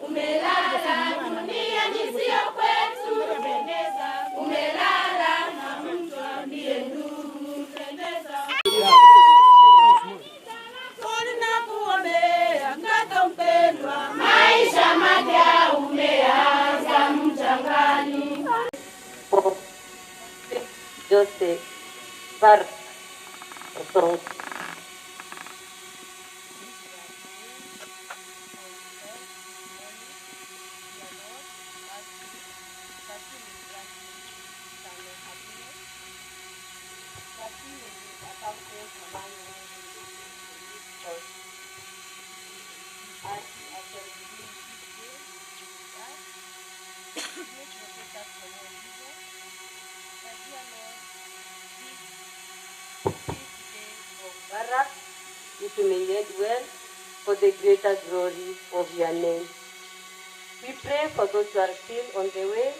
umelala dunia nisio kwetu, umelala na mtu ndiye ndugu pendeza. Nakuombea mtoto mpendwa, maisha mapya umeanza mchangani. Joseph Park Song. You may end well for the greater glory of your name. We pray for those who are still on the way,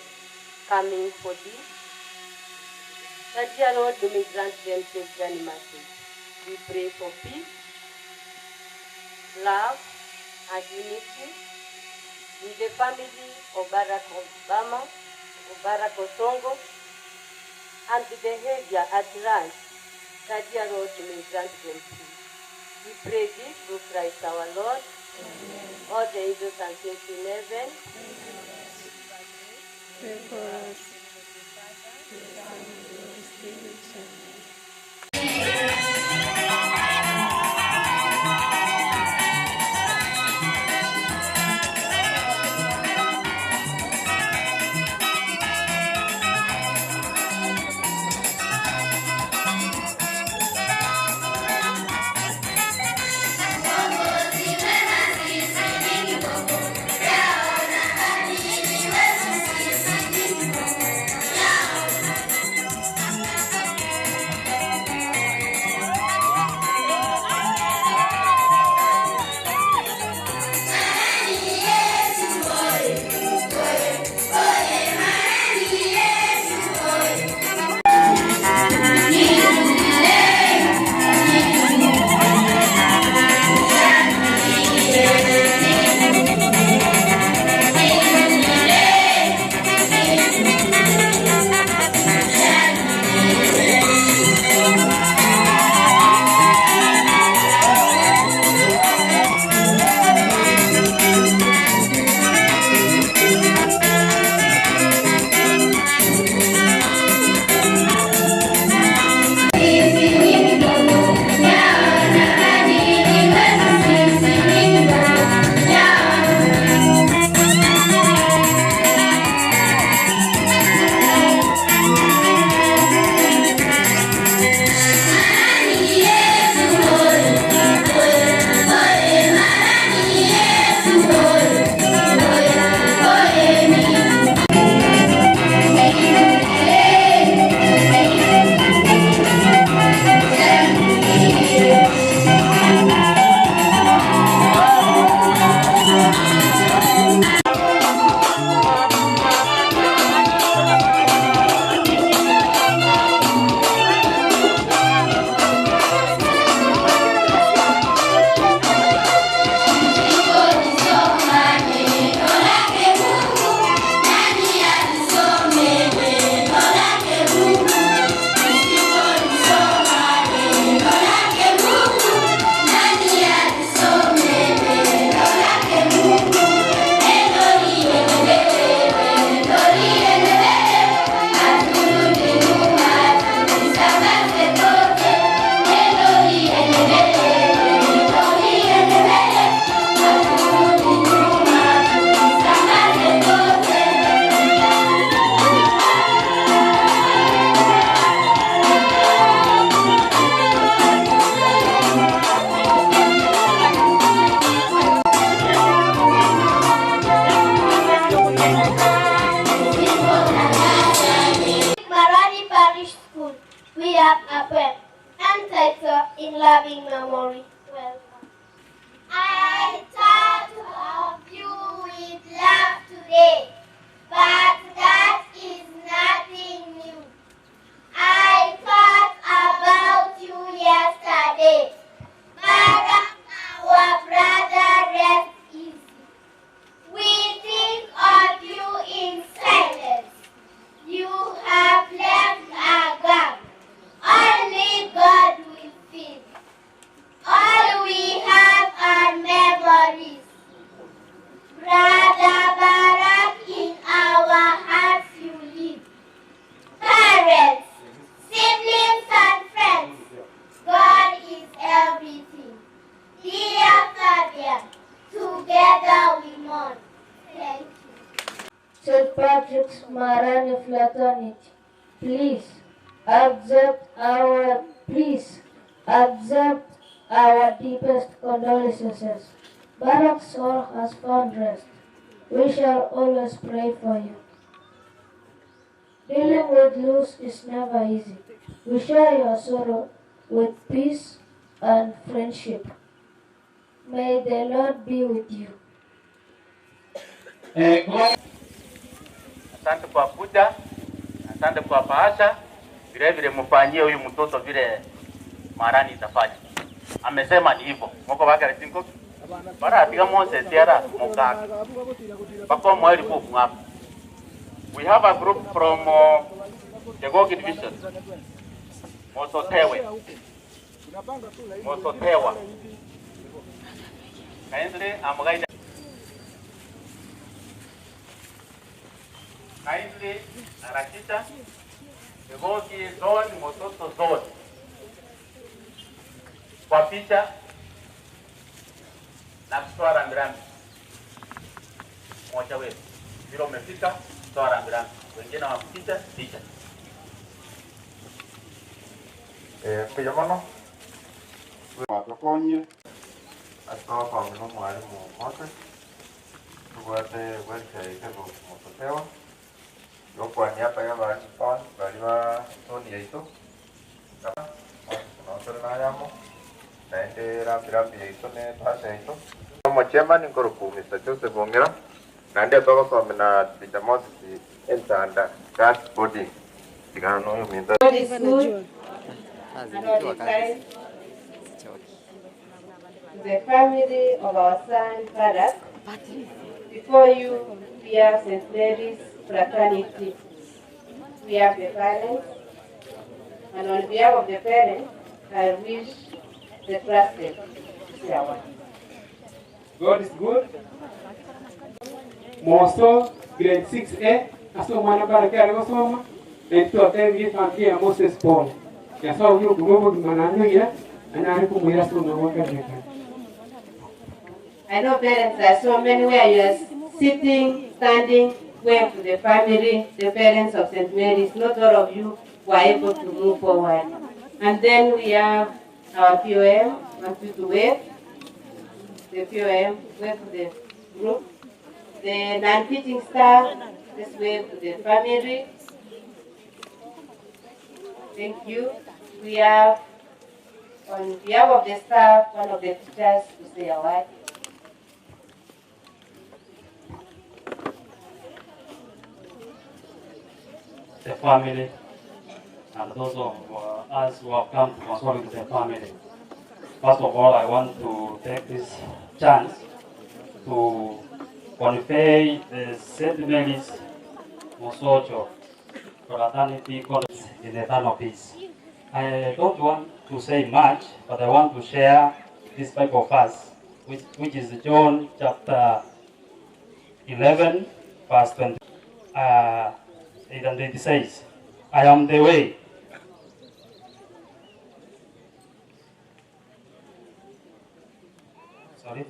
coming for this, that dear Lord, you may grant them safety and mercy. We pray for peace, love, and unity in the family of Barack Obama, of Barack Osongo, and the behavior at large, that dear Lord, you may grant them peace. We pray this through Christ our Lord. Amen. All the angels and saints in heaven. Pray for us. Our brother, rest easy. We St. Patrick's Marani Fraternity, please accept our deepest condolences. Barak's soul has found rest. We shall always pray for you. Dealing with loss is never easy. We share your sorrow with peace and friendship. May the Lord be with you. Asante kwa kuja, asante kwa bahasha, vile vile mfanyie huyu mtoto vile Marani itafanya. Amesema ni hivyo. Moko wake alitinko. Bara atiga Moses yara muka. Bako mweli buku ngapi. We have a group from Jagogi Division. Mosotewa. Kindly, I'm going kindly, Arakita, Jagogi zone, Mosoto zone. Kwa picha na kutoa rambirambi moja wetu vile umefika, kutoa rambirambi, wengine wakupicha picha. Kujamano wakakonye atoa kwa mino mwalimu mote tuwate welsha ikego mototewa yokwa niapa ya bani pon baliwa toni yaito na yamo naende rambirambi yaito ne pasa yaito como chairman ngoroku Mr. Joseph Ongera nande baba kwa mina picha mote si entanda gas body tigano yo minda. God is good and all the time. The family of our son Barak, before you we have St. Mary's Fraternity. We have the parents, and on behalf of the parents, I wish the trusted shower. God is good. Moso grade 6A asoma Baraka alikosoma ndio atengii familia Moses Paul. Ya sawa hiyo kugogo manano ya anaripo mwira soma waka. I know parents are so many where you are sitting, standing, wave to the family, the parents of St. Mary's. Not all of you were able to move forward. And then we have our POM, want you to wave. The POM, wave to the group. The non-teaching staff, just wave to the family. Thank you. We have, on behalf of the staff, one of the teachers to say a word. The family and those of us who have come to console with the family. First of all, I want to take this chance to convey the St. Mary's Mosocho fraternity college in eternal peace. I don't want to say much, but I want to share this Bible verse, which is John chapter 11, verse 20. It says, I am the way. Sorry.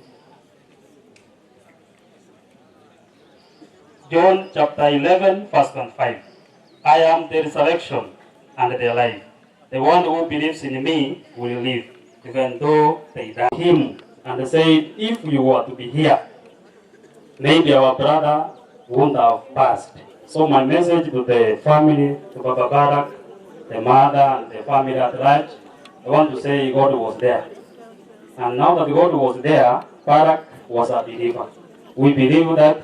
John chapter 11, verse 25. I am the resurrection and the life. The one who believes in me will live, even though they die. Him and said, if you were to be here, maybe our brother wouldn't have passed. So my message to the family, to Baba Barak, the mother and the family at large, I want to say God was there. And now that God was there, Barak was a believer. We believe that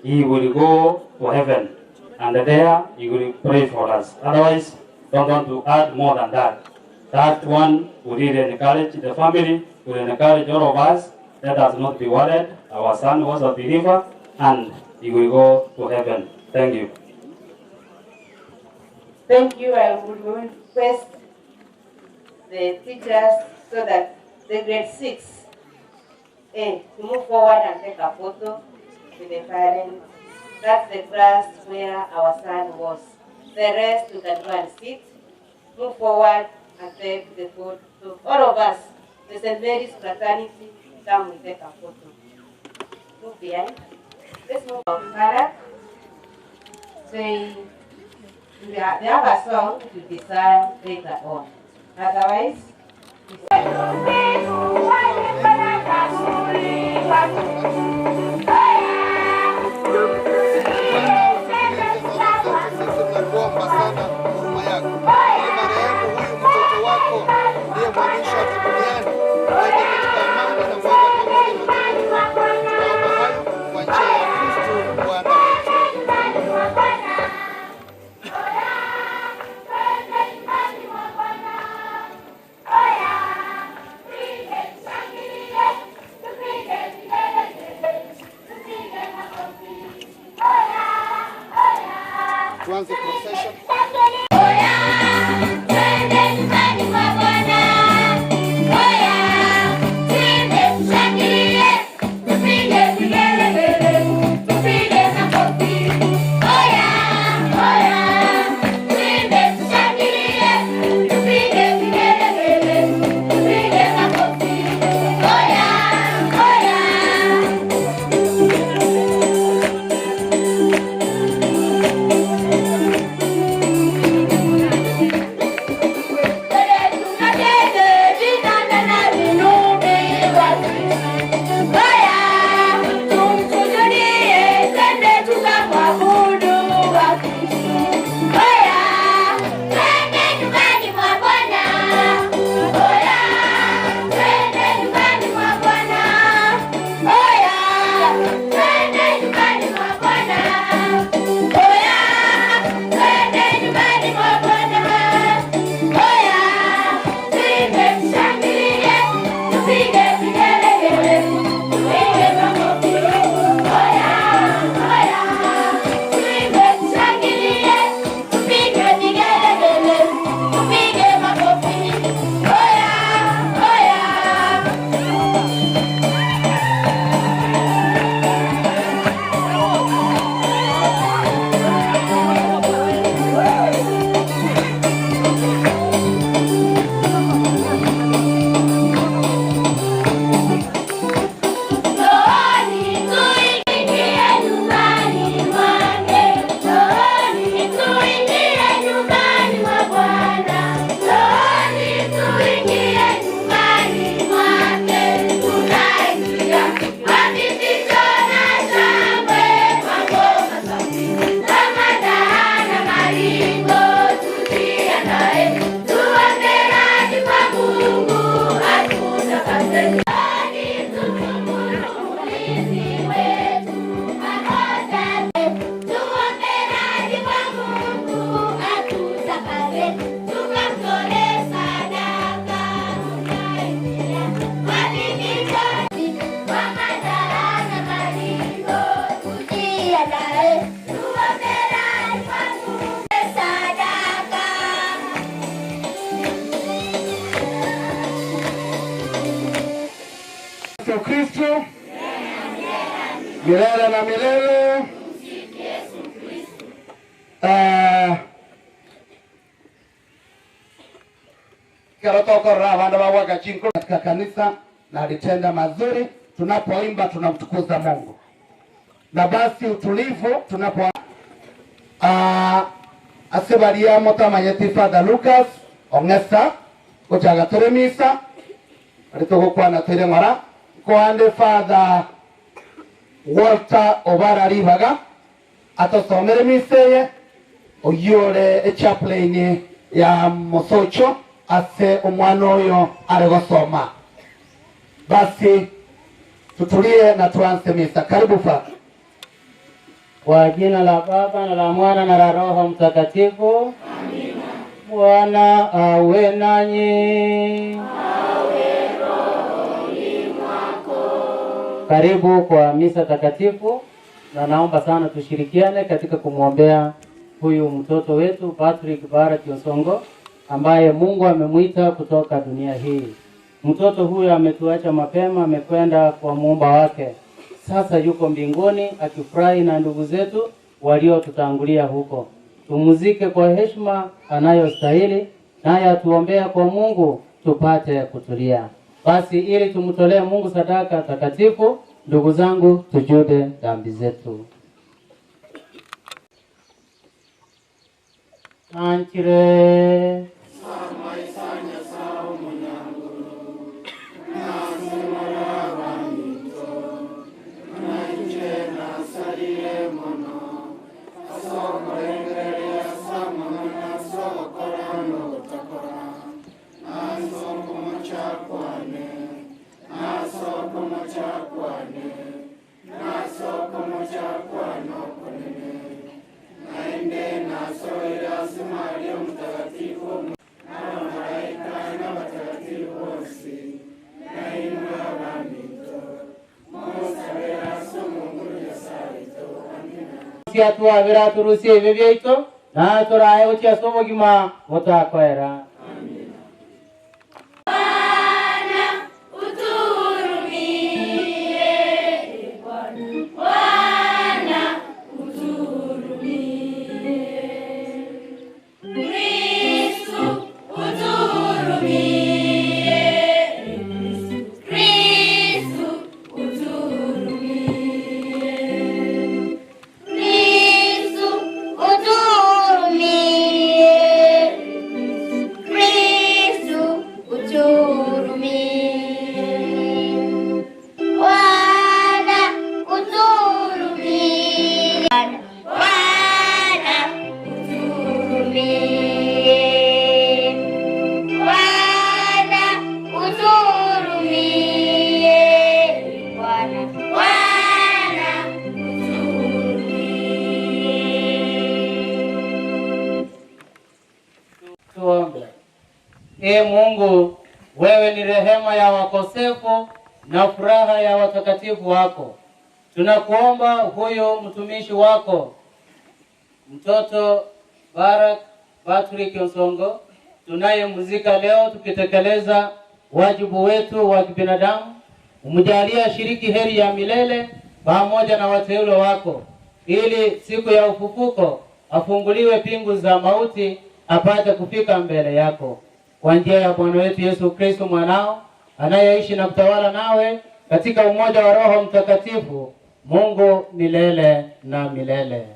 he will go to heaven and there he will pray for us. Otherwise, don't want to add more than that. That one will really encourage the family, will encourage all of us. Let us not be worried. Our son was a believer and he will go to heaven. Thank you. Thank you. I would request the teachers so that the grade 6 to move forward and take a photo with the parents. That's the class where our son was. The rest you can go and sit, move forward and take the photo. So all of us, the St. Mary's Fraternity, come and take a photo. Move behind. Let's move on. Barak. say the other song to be sung later on. Otherwise, tunakuomba sana huruma yako. Ili marehemu huyu mtoto wako ndiye mwisho wa duniani aende katika amani na mwanga pamoja na Mungu. Tunaomba hayo kwa njia ya Kristo Bwana wetu. Tuanze procession. Kristo milele na milele. Karotokora wanda wawaga chinko katika kanisa na alitenda mazuri. Tunapoimba tunamtukuza Mungu, na basi utulivu tunapo asebaria motamanyeti Father Lucas Ongesa kuchaga turemisa alitoka kwa na tere ngora kwande Father Walter Obara Ribaga atosomere miseye oyore chaplain ya Mosocho ase omwana oyo aregosoma. Basi tutulie na tuanze misa. Karibu Father. Kwa jina la Baba na la Mwana na la Roho Mtakatifu. Amina. Bwana awe nanyi. Awe rohoni mwako. Karibu kwa misa takatifu, na naomba sana tushirikiane katika kumwombea huyu mtoto wetu Patrick Barrett Osongo ambaye Mungu amemuita kutoka dunia hii. Mtoto huyu ametuacha mapema, amekwenda kwa muumba wake. Sasa yuko mbinguni akifurahi na ndugu zetu waliotutangulia huko. Tumuzike kwa heshima anayostahili, naye atuombea kwa Mungu tupate kutulia. Basi ili tumtolee Mungu sadaka takatifu, ndugu zangu, tujude dhambi zetu. Anchire. Siatua vera turusie bebyeito na torae ucha somo gima mutakwera. Mungu, wewe ni rehema ya wakosefu na furaha ya watakatifu wako. Tunakuomba huyo mtumishi wako mtoto Barak Patrick Nsongo tunayemzika leo, tukitekeleza wajibu wetu wa kibinadamu, umjalie ashiriki heri ya milele pamoja na wateule wako, ili siku ya ufufuko afunguliwe pingu za mauti apate kufika mbele yako. Kwa njia ya Bwana wetu Yesu Kristo mwanao, anayeishi na kutawala nawe katika umoja wa Roho Mtakatifu, Mungu milele na milele.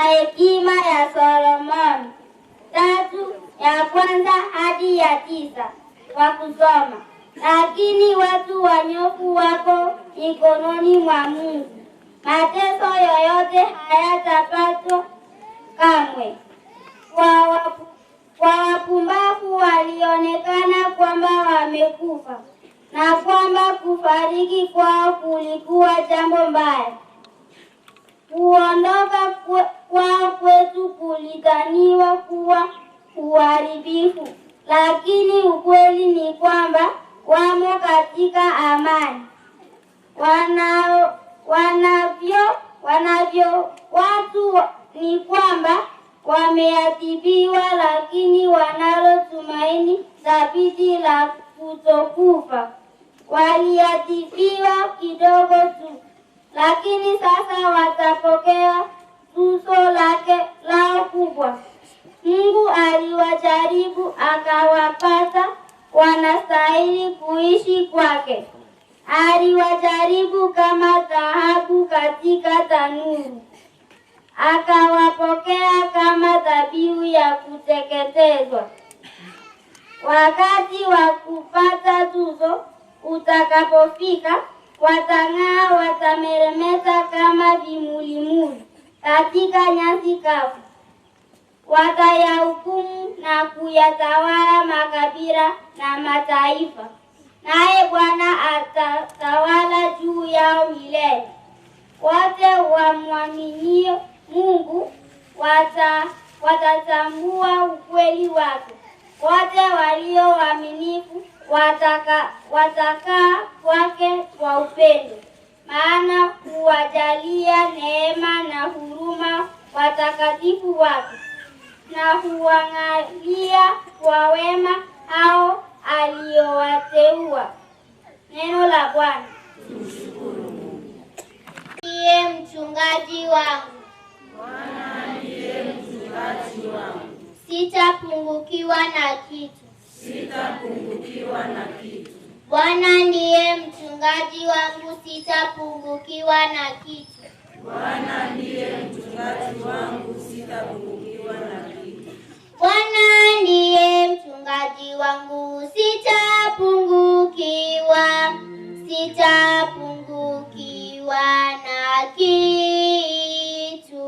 hekima ya Solomoni 3:1 hadi 9 kwa kusoma. Lakini watu wanyofu wako mikononi mwa Mungu, mateso yoyote hayatapatwa kamwe. Kwa wapumbavu walionekana kwamba wamekufa, na kwamba kufariki kwao kulikuwa jambo mbaya. Kuondoka kwao kwetu kulidhaniwa kuwa uharibifu, lakini ukweli ni kwamba wamo katika amani. Wanavyo watu ni kwamba wameadhibiwa, lakini wanalo tumaini thabiti la kutokufa. Waliadhibiwa kidogo tu, lakini sasa watapokea tuzo lao kubwa. Mungu aliwajaribu akawapata wanastahili kuishi kwake. Aliwajaribu kama dhahabu katika tanuru, akawapokea kama dhabihu ya kuteketezwa. Wakati wa kupata tuzo utakapofika, watang'aa, watameremeta kama vimulimuli katika nyasi kavu. Watayahukumu na kuyatawala makabila na mataifa, naye Bwana atatawala juu yao milele. Wote wamwaminio Mungu watatambua ukweli wake. Wote walio waaminifu watakaa kwake kwa upendo, maana huwajalia neema na huruma watakatifu wake, na huangalia kwa wema hao aliowateua. Neno la Bwana. Ndiye mchungaji wangu. Bwana ndiye mchungaji wangu. Sitapungukiwa na kitu. Sitapungukiwa na kitu. Bwana ndiye mchungaji wangu, sitapungukiwa na kitu. Bwana ndiye mchungaji wangu, sitapungukiwa na kitu. Bwana ndiye mchungaji wangu, sitapungukiwa, sitapungukiwa na kitu.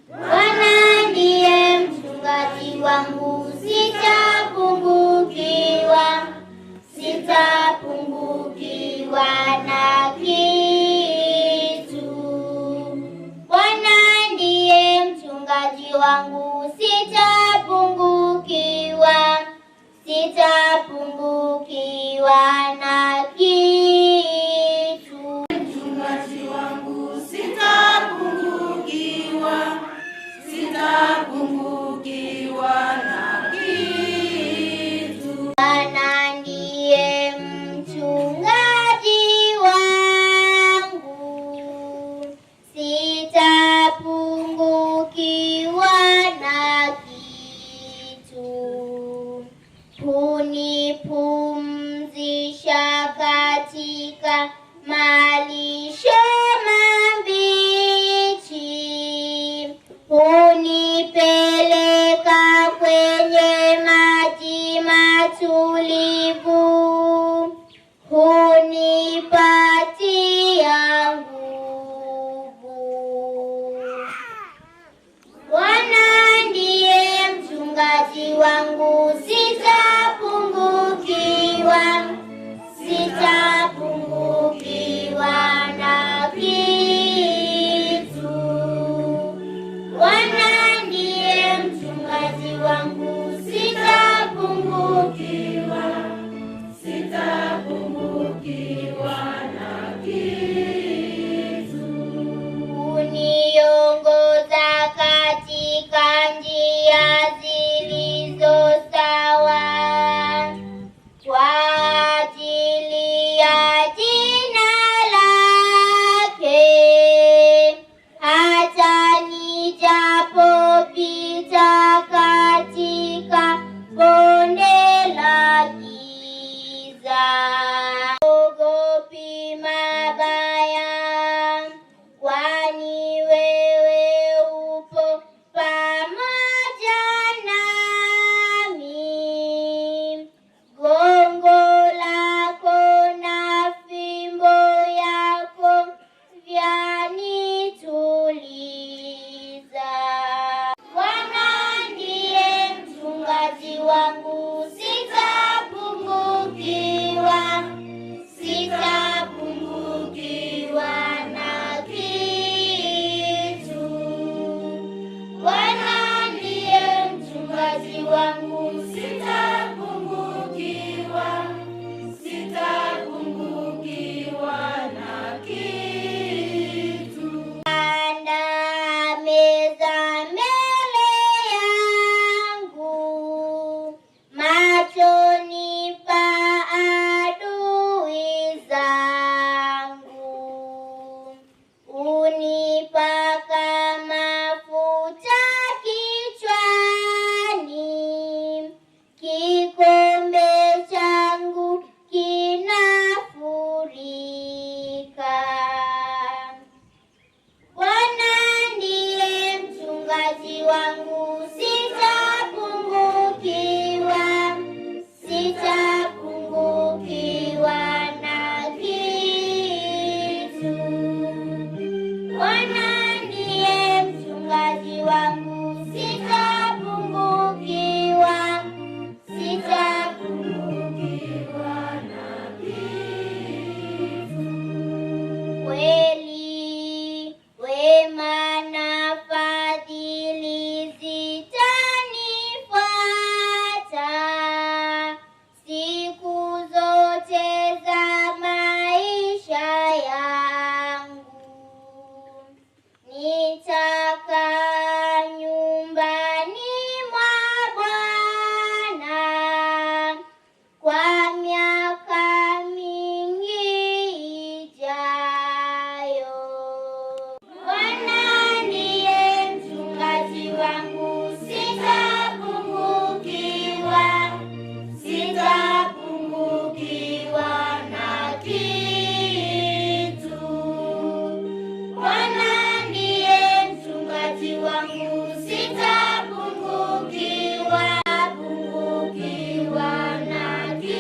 Bwana ndiye mchungaji wangu, sitapungukiwa, sitapungukiwa na kitu. Bwana ndiye mchungaji wangu, sitapungukiwa, sitapungukiwa na kitu. Mchungaji wangu, sitapungukiwa, sitapungukiwa na kitu. Bwana ndiye mchungaji wangu, sitapungukiwa na kitu. Hunipumzisha mchungaji wangu, sitapungukiwa, sitapungukiwa na kitu. Bwana ndiye mchungaji wangu, sitapungukiwa, sitapungukiwa na kitu. Kweli, wema na fadhili zitanifuata siku zote za maisha yangu. Nitakaa nyumbani mwa Bwana kwa miaka mingi ijayo. Bwana ndiye mchungaji wangu, sitapungukiwa, sitapungukiwa na kitu. Bwana ndiye mchungaji wangu, sitapungukiwa, pungukiwa na kitu.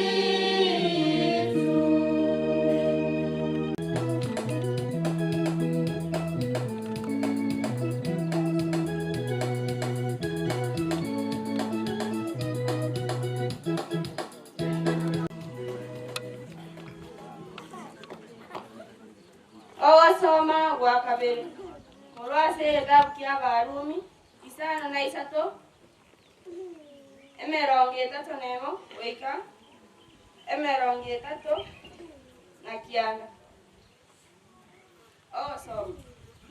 Owasoma gwa kabiri olwase egitabu ky'Abarumi 5:3 emirongo 31 wika emirongo 39. Owasoma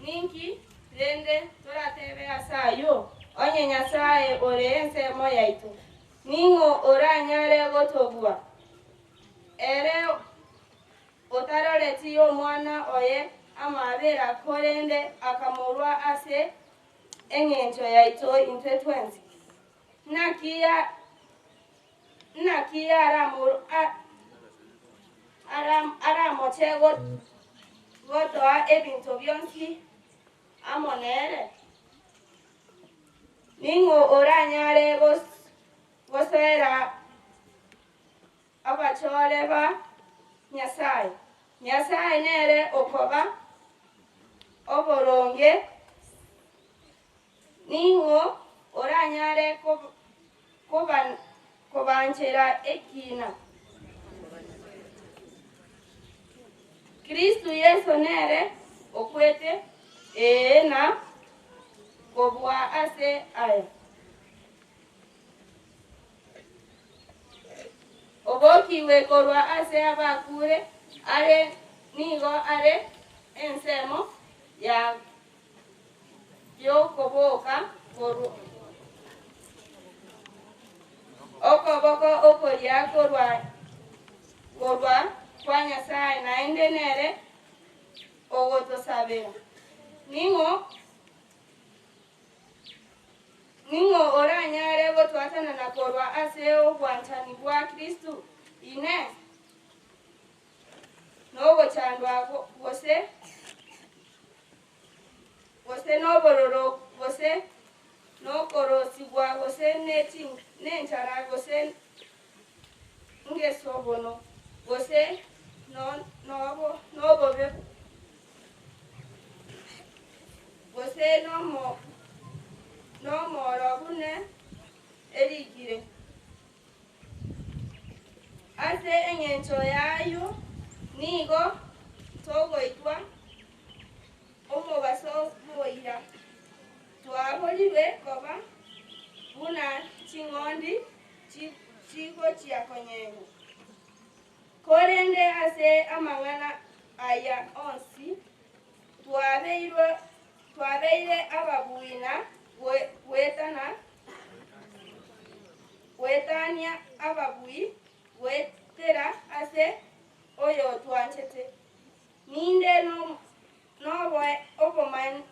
ninki rende toratebe asayo onye Nyasaye ore ensemo yaitu ningo oranyare gotogwa ere otaroreti omwana oye amabera korende akamurwa ase eng'encho yaito intwe twensi nakiya aramoche gotoa ebinto byonsi amonere ningo oranyare gosera abachore ba Nyasaye. Nyasaye nere okoba oboronge ningo oranyare kobanchera ekina. Kristu Yesu nere okwete na kobwa ase aya. Obokiwe korwa ase abakure are nigo are ensemo ya yokoboka koru okoboko okoria korwa kwa Nyasaye naende nere ogotosabera ningo oranyare gotwatana na korwa ase obwanchani bwa Kristu ine nogochandwa gose nobororo gose nokorosigwa gose nenchara gose ngesobono gose nobobe gose nomoro bune erigire ase eng'encho yayo nigo togoitwa omugaso moira twaboliwe koba buna ching'ondi chigo chiakonyengo korende ase amang'ana aya onsi twabeire ababuina wetania ababui wetera ase oyo twanchete ninde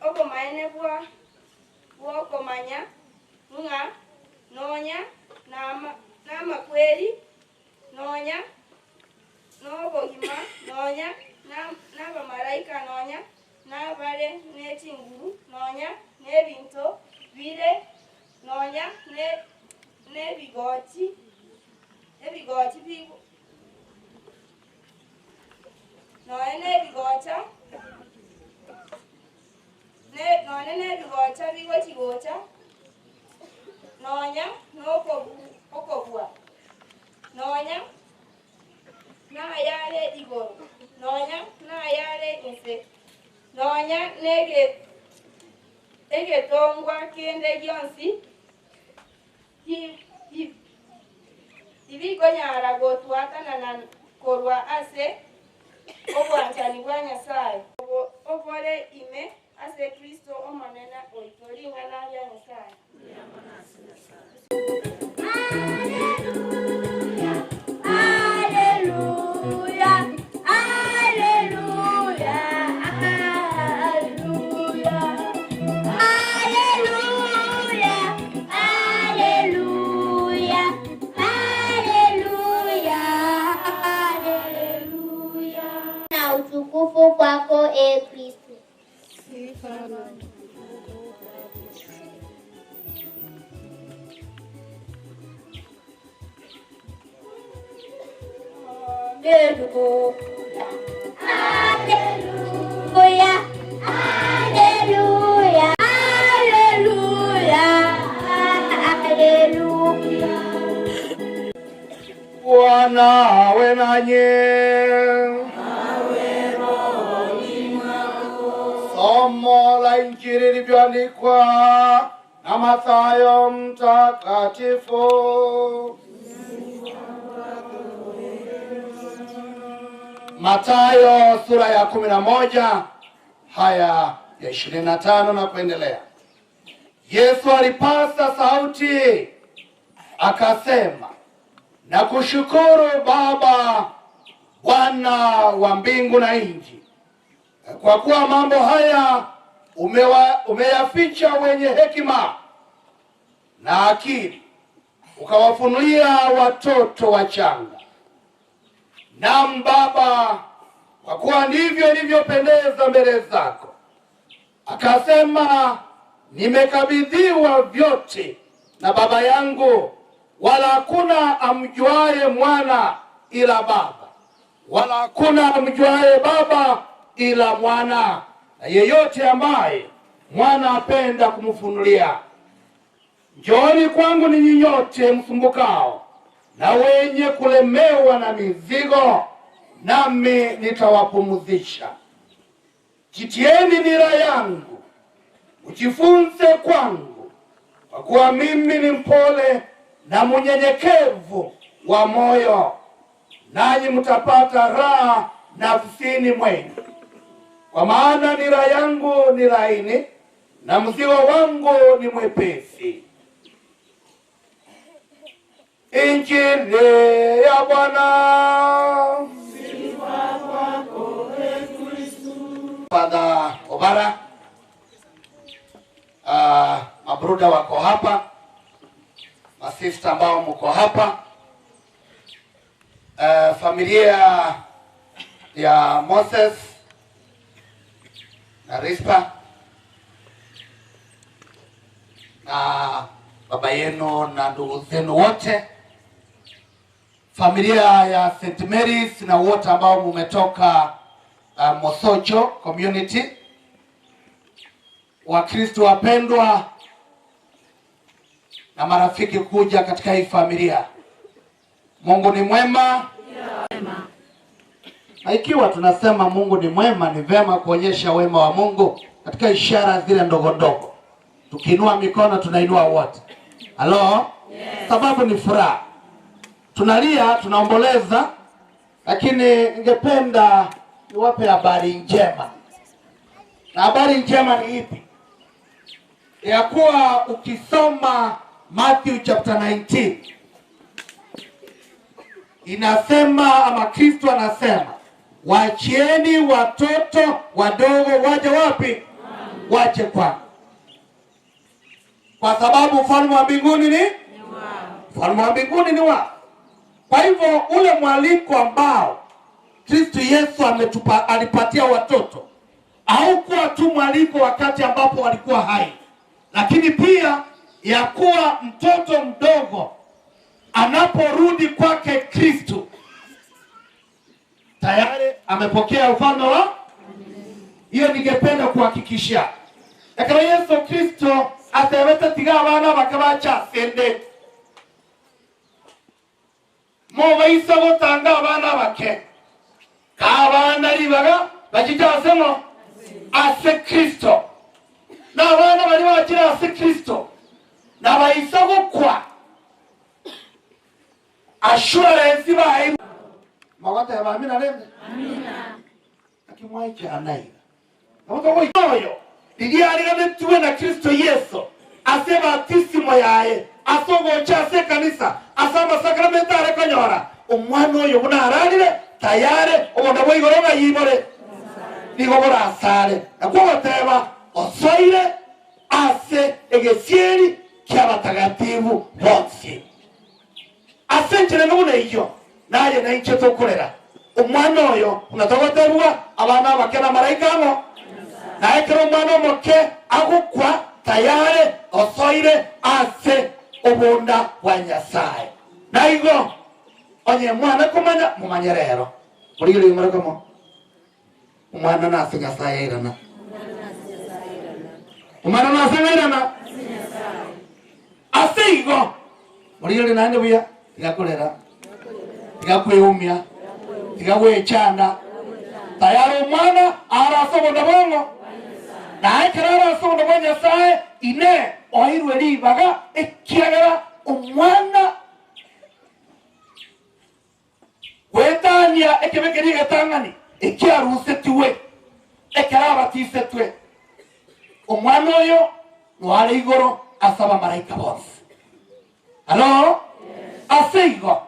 obomaene bwokomanya ng'a nonya n'amakweri nonya n'obogima nonya n'abamalayika nonya n'abare n'ekinguru nonya n'ebinto ebigochi bigo nonya nebigocha nebigocha bigo chigocha nonya okobua nonya nayare igoro nonya nayare inse nonya egetongwa kende gionsi ibigonyara gotwatana na korwa ase obwanchani bwa Nyasaye obore ime ase Kristo omonene oitori ng'ana ya Nyasaye. Hallelujah, hallelujah, hallelujah, hallelujah, hallelujah, hallelujah, hallelujah. Na utukufu kwako e Kristo. Hallelujah, hallelujah, hallelujah, hallelujah. Bwana awe nanyi. Somo la Injili lilivyoandikwa na Mathayo mtakatifu. Mathayo sura ya 11 haya ya 25 na kuendelea. Yesu alipasa sauti akasema, na kushukuru Baba, Bwana wa mbingu na nchi, kwa kuwa mambo haya umeyaficha wenye hekima na akili, ukawafunulia watoto wachanga. Naam Baba, kwa kuwa ndivyo ilivyopendeza mbele zako. Akasema, nimekabidhiwa vyote na Baba yangu, wala hakuna amjuaye mwana ila Baba, wala hakuna amjuaye Baba ila mwana, na yeyote ambaye mwana apenda kumfunulia. Njooni kwangu ninyi nyote msumbukao na wenye kulemewa na mizigo, nami nitawapumzisha. Jitieni nira yangu, ujifunze kwangu, kwa kuwa mimi ni mpole na mnyenyekevu wa moyo, nanyi mtapata raha nafsini mwenu. Kwa maana nira yangu ni laini na mzigo wangu ni mwepesi. Injili ya Bwana. Sifa kwako Kristo. Father Obara, mabruda wako hapa, masista ambao mko hapa, familia ya Moses na Rispa na baba yenu na ndugu zenu wote, familia ya St. Mary's na wote ambao mumetoka Mosocho community, Wakristo wapendwa na marafiki kuja katika hii familia. Mungu ni mwema. Na ikiwa tunasema Mungu ni mwema, ni vema kuonyesha wema wa Mungu katika ishara zile ndogo ndogo. Tukiinua mikono tunainua wote. Halo? Yes. Sababu ni furaha. Tunalia, tunaomboleza, lakini ningependa niwape habari njema. Na habari njema ni ipi? Ya kuwa ukisoma Matthew chapter 19 inasema, ama Kristo anasema, waachieni watoto wadogo waje wapi? Waje kwangu, kwa sababu ufalme wa mbinguni ni wao. Ufalme wa mbinguni ni wao. Kwa hivyo ule mwaliko ambao Kristo Yesu alipatia watoto haukuwa tu mwaliko wakati ambapo walikuwa hai, lakini pia ya kuwa mtoto mdogo anaporudi kwake Kristo tayari amepokea ufalme wa. Hiyo ningependa kuhakikisha. Lakini Yesu Kristo ataweta tiga abana bakabacha sende. Mo isa gutanga abana bake. Kabana ribaga bakijasemo ase Kristo. Na abana bari bakira ase Kristo. Na baisa gukwa. Assurance bae. Mawata ya amina lende. Amina. Akimwaicha anai. Namutogo yoyo. Ndiye aligametuwe na Kristo Yesu. Ase baptisimo yae. Asogo chase kanisa. Asamba sakramenta arekonyora. Umwana oyo bunararire tayare ubona bwo igoroma yibore. Nigobora asare. Nakwoteba osoire ase egesieri ky'abatagatifu bonse. Asenjere nubune iyo. Naye na inche tokorera. Umwana oyo unatogoterwa abana bakena malaika amo. Na ekero umwana omoke agukwa tayare osoire ase obunda wa Nyasaye. Na igo onye mwana kumanya mumanye rero. Urigire yumarakomo. Umwana nase Nyasaye irana. Umwana nase irana. Ase igo urigire nande buya igakorera. Igakwehumya. Igawechanda. Tayari umwana arasobonda bongo. Na ekera sobonda bo Nyasaye ine oirwe libaga ekiagera umwana wetania ekebekeri gatangani ekiarusetiwe ekera batisetwe umwana oyo nwale igoro asaba malaika bonse. Halo? Aseigo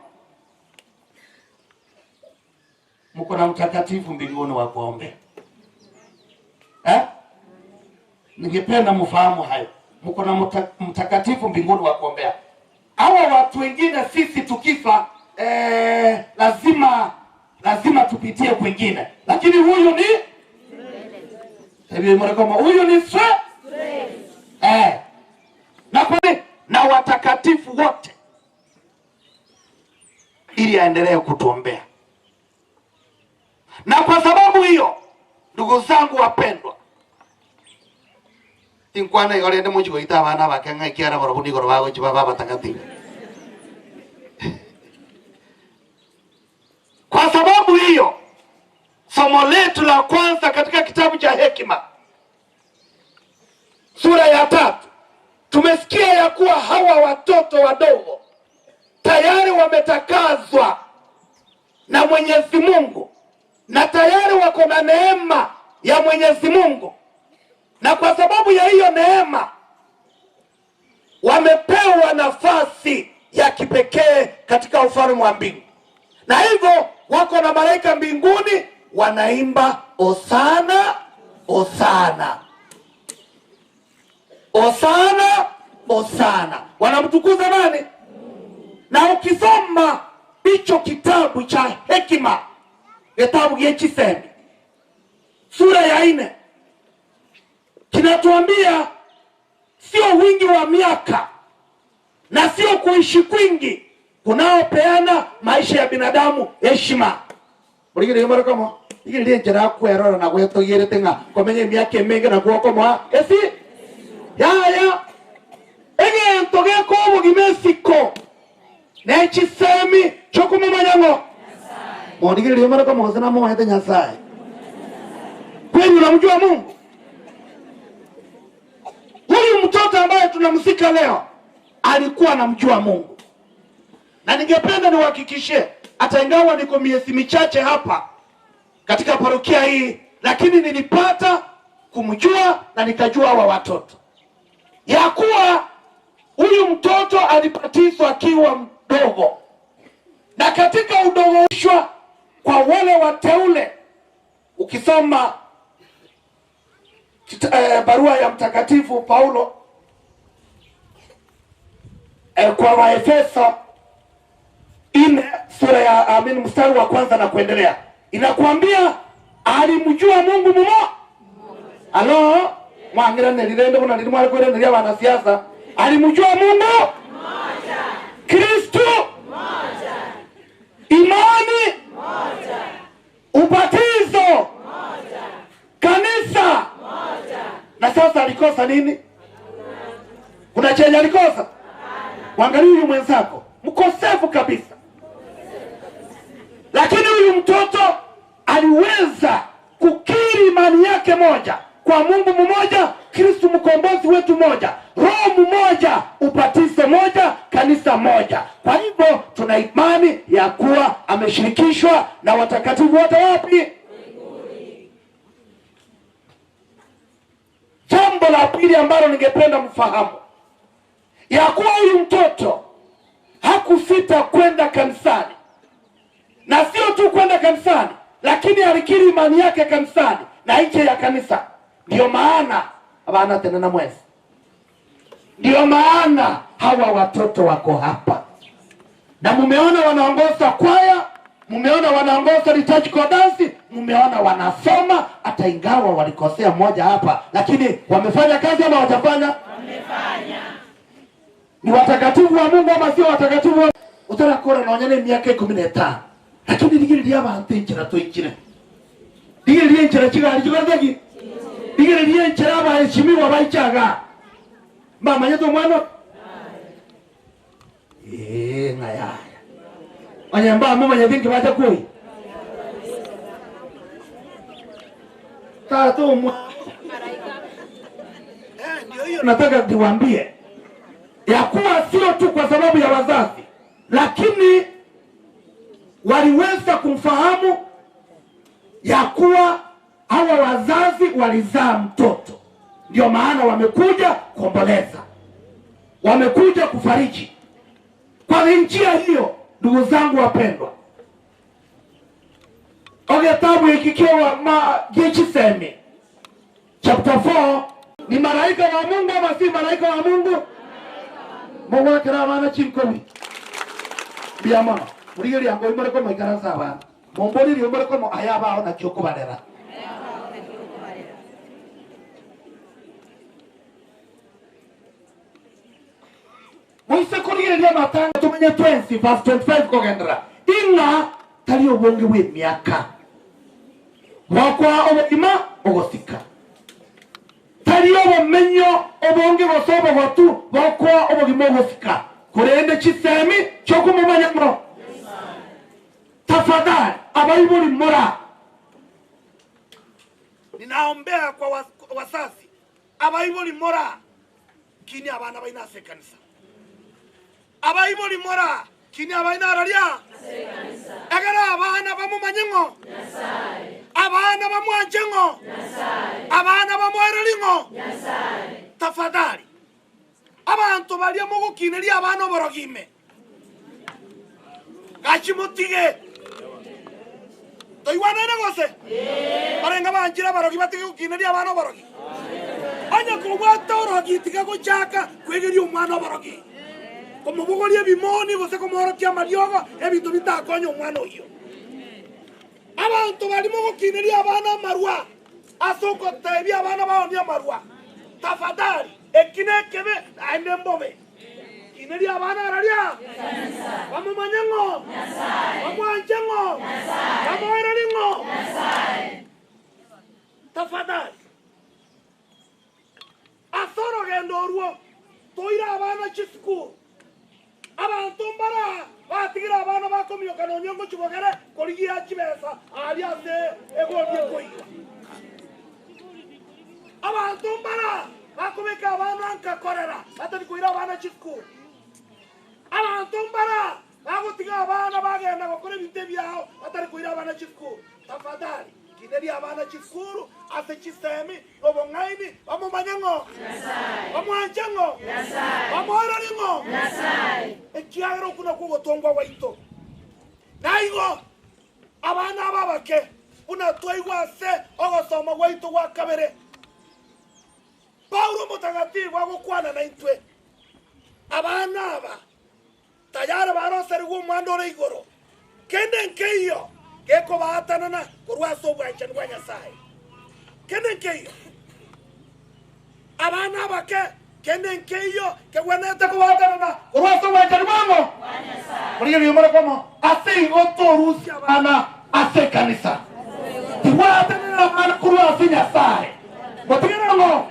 mko na mtakatifu mbinguni wa kuombe. Ningependa mfahamu hayo. Mko na mtakatifu mbinguni wa kuombea. Hawa watu wengine sisi tukifa lazima tupitie kwingine. Lakini huyu ni huyu ni na watakatifu wote ili aendelee kutuombea. Na kwa sababu hiyo, ndugu zangu wapendwa, inkwana igorende mujigo itabana bakenga ikiara borobundi goro bago chibaba batakatifu. Kwa sababu hiyo, somo letu la kwanza katika kitabu cha Hekima sura ya 3 tumesikia ya kuwa hawa watoto wadogo tayari wametakazwa na Mwenyezi Mungu na tayari wako na neema ya Mwenyezi Mungu, na kwa sababu ya hiyo neema wamepewa nafasi ya kipekee katika ufalme wa mbingu, na hivyo wako na malaika mbinguni wanaimba Hosana, Hosana, Hosana, Hosana. Wanamtukuza nani? Na ukisoma hicho kitabu cha Hekima, kitabu Yechisemi sura ya 4 kinatuambia sio wingi wa miaka na sio kuishi kwingi kunaopeana maisha ya binadamu heshima. Urigire yomara kama igire njera kwerora na gweto yerete nga komenye miaka emenge na gwoko mwa esi ya egento geko bugimesiko Nechisemi chokuma manyango Urigire yomara kama Hosana mo hete Nyasaye. Kweli unamjua Mungu? Huyu mtoto ambaye tunamsika leo alikuwa anamjua Mungu. Na ningependa niwahakikishie, hata ingawa niko miezi michache hapa katika parokia hii, lakini nilipata kumjua na nikajua hawa watoto. Ya kuwa huyu mtoto alibatizwa akiwa mdogo. Na katika udogeshwa kwa wale wateule, ukisoma barua ya Mtakatifu Paulo kwa Waefeso 4 sura ya mstari wa 1 na kuendelea, inakuambia alimjua Mungu mmoja. Halo? Mwangira nilirende kuna nilimwale kwenda ndia wanasiasa. Alimjua Mungu mmoja. Kristo imani moja, ubatizo moja, kanisa moja. Na sasa alikosa nini? Kuna chenye alikosa? Mwangalie huyu mwenzako, mkosefu kabisa. Lakini huyu mtoto aliweza kukiri imani yake moja kwa Mungu mmoja, Kristo mkombozi wetu moja, Roho mmoja, ubatizo moja, kanisa moja. Kwa hivyo tuna imani ya kuwa ameshirikishwa na watakatifu wote wapi? Jambo la pili ambalo ningependa mfahamu, ya kuwa huyu mtoto hakusita kwenda kanisani, na sio tu kwenda kanisani, lakini alikiri imani yake kanisani na nje ya kanisa. Ndio maana abana tena na mwezi, ndio maana hawa watoto wako hapa, na mumeona wanaongoza kwaya, mumeona wanaongoza liturgical dance, mumeona wanasoma, hata ingawa walikosea moja hapa, lakini wamefanya kazi ama hawajafanya? Wamefanya. Ni watakatifu wa Mungu ama sio watakatifu? Utarakora naonyene miaka 15, lakini ligiri abantu injira toikire, ligiri injira kigali kigatagi, ligiri injira abaheshimiwa baichaga mama yetu mwana ngaya wanyamba mama yetu bacha koi tatu ndio hiyo nataka niwaambie ya kuwa sio tu kwa sababu ya wazazi, lakini waliweza kumfahamu ya kuwa hawa wazazi walizaa mtoto. Ndio maana wamekuja kuomboleza, wamekuja kufariji. Kwa njia hiyo, ndugu zangu wapendwa, kitabu hiki kiwa Machisemi chapter 4, ni malaika wa Mungu ama si malaika wa Mungu? Mungu akira bana chinkobi biama murigeri yango imore ko maikara saba mombori ri imore ko ayaba ona cyoko barera Moise kurigeri ya matanga tumenye 20 verse 25 kogendera inga tali obonge we miaka wakwa obima ogosika tali obumenyo obonge bosobo botu wakwa obogimo ogosika kurende Chisemi cyoko mumanyamro tafadhali abayibuli mora ninaombea kwa wazazi abayibuli mora kini abana bainase kanisa abayibuli mora kini abaina aralia kanisa agara abana bamumanyengo nyasaye abana bamwanjengo nyasaye abana bamwerelingo nyasaye tafadhali abantu balia mugukineria abana borogime gachimutige toiwana negose barenga banjira barogi batige gukineria abana borogi anya kubwata orogi tige guchaka kwegeria umwana borogi komubugoria bimoni gose komorokia mariogo ebintu bitakonya umwana uyo abantu bali mugukineria abana marwa asoko tebia abana baonia marwa tafadhali ekinekebe aende mbobe kineri abana aralia kanisa bamumanyengo nyasaye bamwanjengo nyasaye bamoerelingo nyasaye tafadhali asoro gendo ruo toira abana chisku abantu mbara batigira abana bakomyo kanonyongo chibogere korigia chibesa aliase egodie koiga abantu mbara bakomeka abana nkakorera batari kuira abana chisku abantu mbara bagutiga abana bagenda gukora ibite byao batari kuira abana chisku tafadhali kineri abana chiskuru ase Chisemi obongaini bamumanyengo nyasaye bamwanjengo nyasaye bamoerelingo nyasaye ekiagero kuna kugotongwa waito naigo abana babake una toigwa se ogosoma waito wa kabere Paulo mutagatifu agukwana na intwe abana aba tayari baroseri gumwandore igoro kende nkeyo geko bahatanana kurwaso bwanche ndwa nyasaye kende nkeyo abana bake kende nkeyo kegwenete ko bahatanana kurwaso bwanche ndwa nyasaye Muri yumara kama ase ngoto rusi abana ase kanisa. Tiwate na abana kuru ase Nyasaye. Botigena ngo.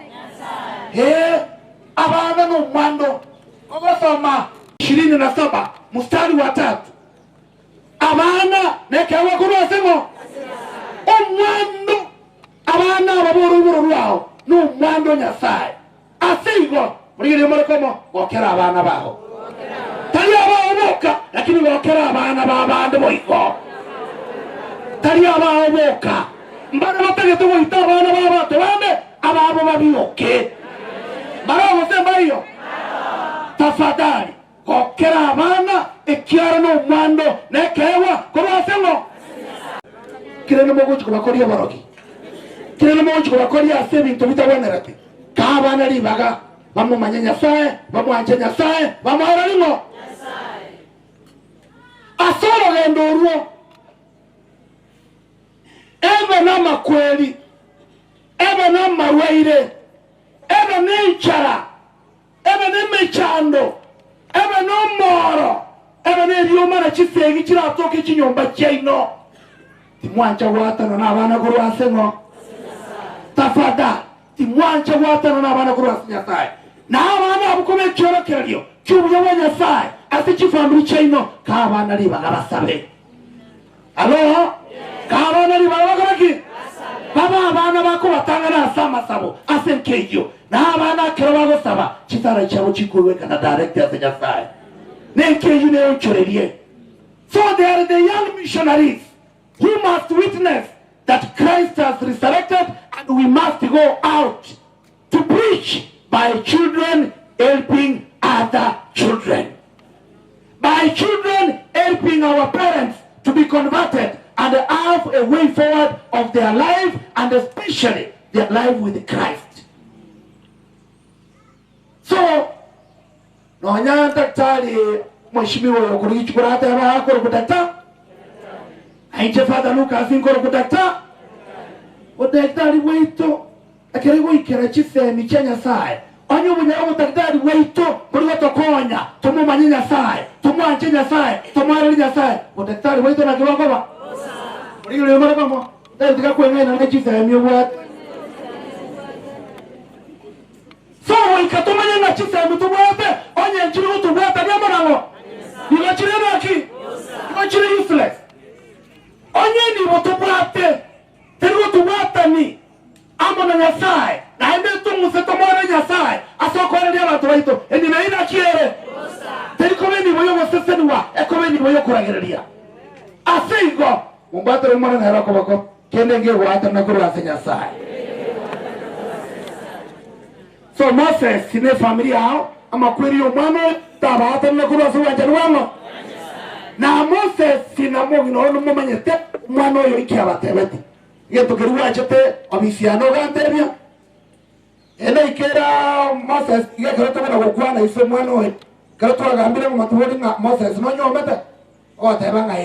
Abana no mwando. Kogosoma 27 mstari wa 3. Abana nekawa kuru ase ngo. Omwando abana baboro rwao no mwando Nyasaye. Asigo muri yumara kama gokera abana baho. Tali abaoboka lakini gokera abana babande boiko. Tali abaoboka mbana bategete boita abana babato bande ababo babioke. Baraho semba hiyo. Tafadhali gokera abana ekiara no mwando nekewa kobasengo. Kirene mogochi kubakoria baroki. Kirene mogochi kubakoria ase bintu bitabonerate. Ka abana libaga bamumanya Nyasaye, bamwanje Nyasaye, bamahora limo. Asoro gendoruo ebe na makweli ebe na marwaire ebe n'enchara ebe n'emechando ebe n'omoro ebe n'ebyoma na kisegi kiratoka ekinyomba kyaino timwanja watano n'abana kurwasengo tafada timwanja watano n'abana kurwasa Nyasaye n'abana abukome kyorokeryo cy'ubuyobozi Nyasaye ati kifambi kyaino kabana libaga basabe. Alo kabana libaga bakaki baba abana bako batanga na sama sabo asenkeyo na abana kero bagosaba kitara cyabo kikuwe kana director ya Nyasaye nenkeyo ne onchorerie. So they are the young missionaries who must witness that Christ has resurrected, and we must go out to preach by children helping other children. By children helping our parents to be converted and have a way forward of their life, and especially their life with Christ. So, no nyanta tali mheshimiwa yokuri chikurata ya akoro kutata. Ainje Father Lucas inkoro kutata. Odaktari weito akere wikera chisemi cha Nyasaye. Onyo bunyara odaktari weito muri batokonya tumumanye Nyasaye, tumwanje Nyasaye, tumware Nyasaye. Odaktari weito na kiwakoba. Muri yule mara kama ndio tukakwenga na chisemi obwa. So ikatumanya na chisemi tubwate onye nchiri tubwate nyama nawo. Nigachire naki? Nigachire useless. Onye ni botubwate teru tubwate ni amona Nyasaye na ende tumuse tomore Nyasaye asokore ndi abantu baito endi meina kiere teri komeni boyo gosesenwa ekomeni boyo kuragereria asigo mumbatore mwana na rako bako kende nge wata na kurasa Nyasaye. So Moses sine familia hao ama kweli umano tabata na kurasa wajani wamo na Moses sina mogino no mumanyete mwana oyo ikiabatebete yeto keruwa chete obisiano gantebia ene ikera Moses igekero tabana gukwana iso mwana oyo kero twagambire mu matubori na Moses no nyomete o tebanga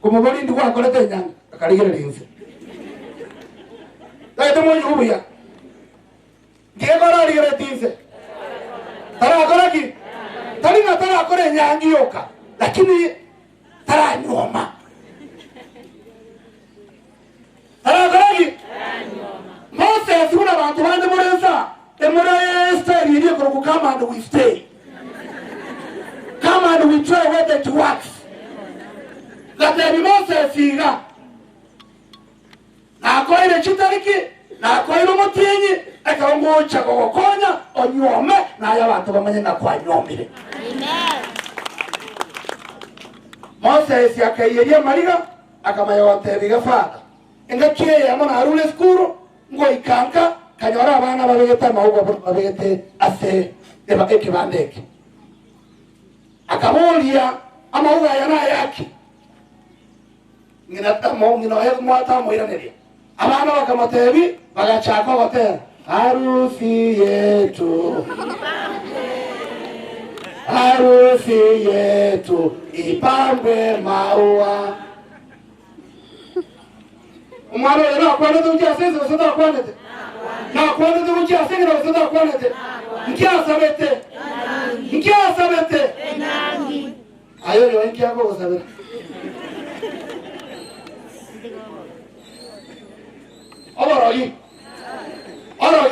kumubori ndi kwakorete nyanga akaligere linze taito mo yubuya ngekora ligere tinze tara koraki tari na tara kore nyangi yoka lakini tara nyoma taragaragi Moses kuna bantu bande mureza emure stay iri ko come and we stay, come and we try whether it works. That the Moses iga na koire chitariki na koire motienyi ekaongo chako konya onyome na ya bantu bamanye na kwa nyomire. Amen. Moses yakayeria mariga akamaya wantebiga fada engakie yamana arule skuru ngo ikanka kanyora abana babegeta mahugo babegete ase eba ekibandeke akabolia amahuga yana yake ngina tamo ngino hel mwata moiraneria abana bakamotebi bagachaka hotel harusi yetu harusi yetu ipambe maua. Umaro yana kwenda tukia sisi wasada kwenda te. Na kwenda tukia sisi wasada kwenda te. Nkia sabete. Nkia sabete. Ayo yo ingi ako sabe orogi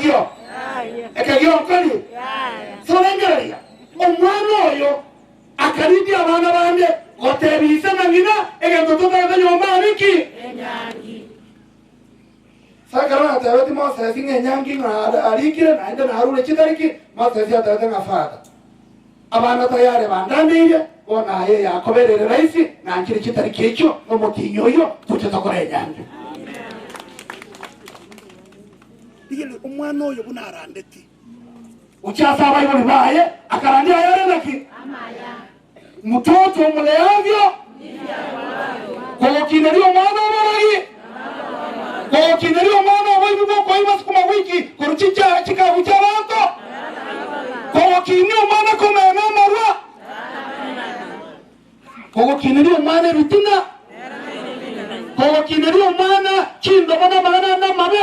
yo ekagio kali so lengeria omwana oyo akaridi abana bande gotebise nangina egento totagete nyomba niki enyangi sakarona taweti Moses ngenyangi na alikire na ende na harule chitariki Moses atawete ngafata abana tayari bandandire bona ye yakoberere raisi na nkiri chitariki echo ngomutinyo yo tutetokora enyangi digele omwana oyo bunarandeti uchasa abayo bibaye akarandia yarendaki amaya mtoto muleavyo kwa kinerio mwana wabagi kwa kinerio mwana wabagi kwa ima sikuma wiki kuruchicha chika ucha wanto kwa kinerio mwana kumena marwa kwa kinerio mwana vitina kwa kinerio mwana chindo mana magana na mabe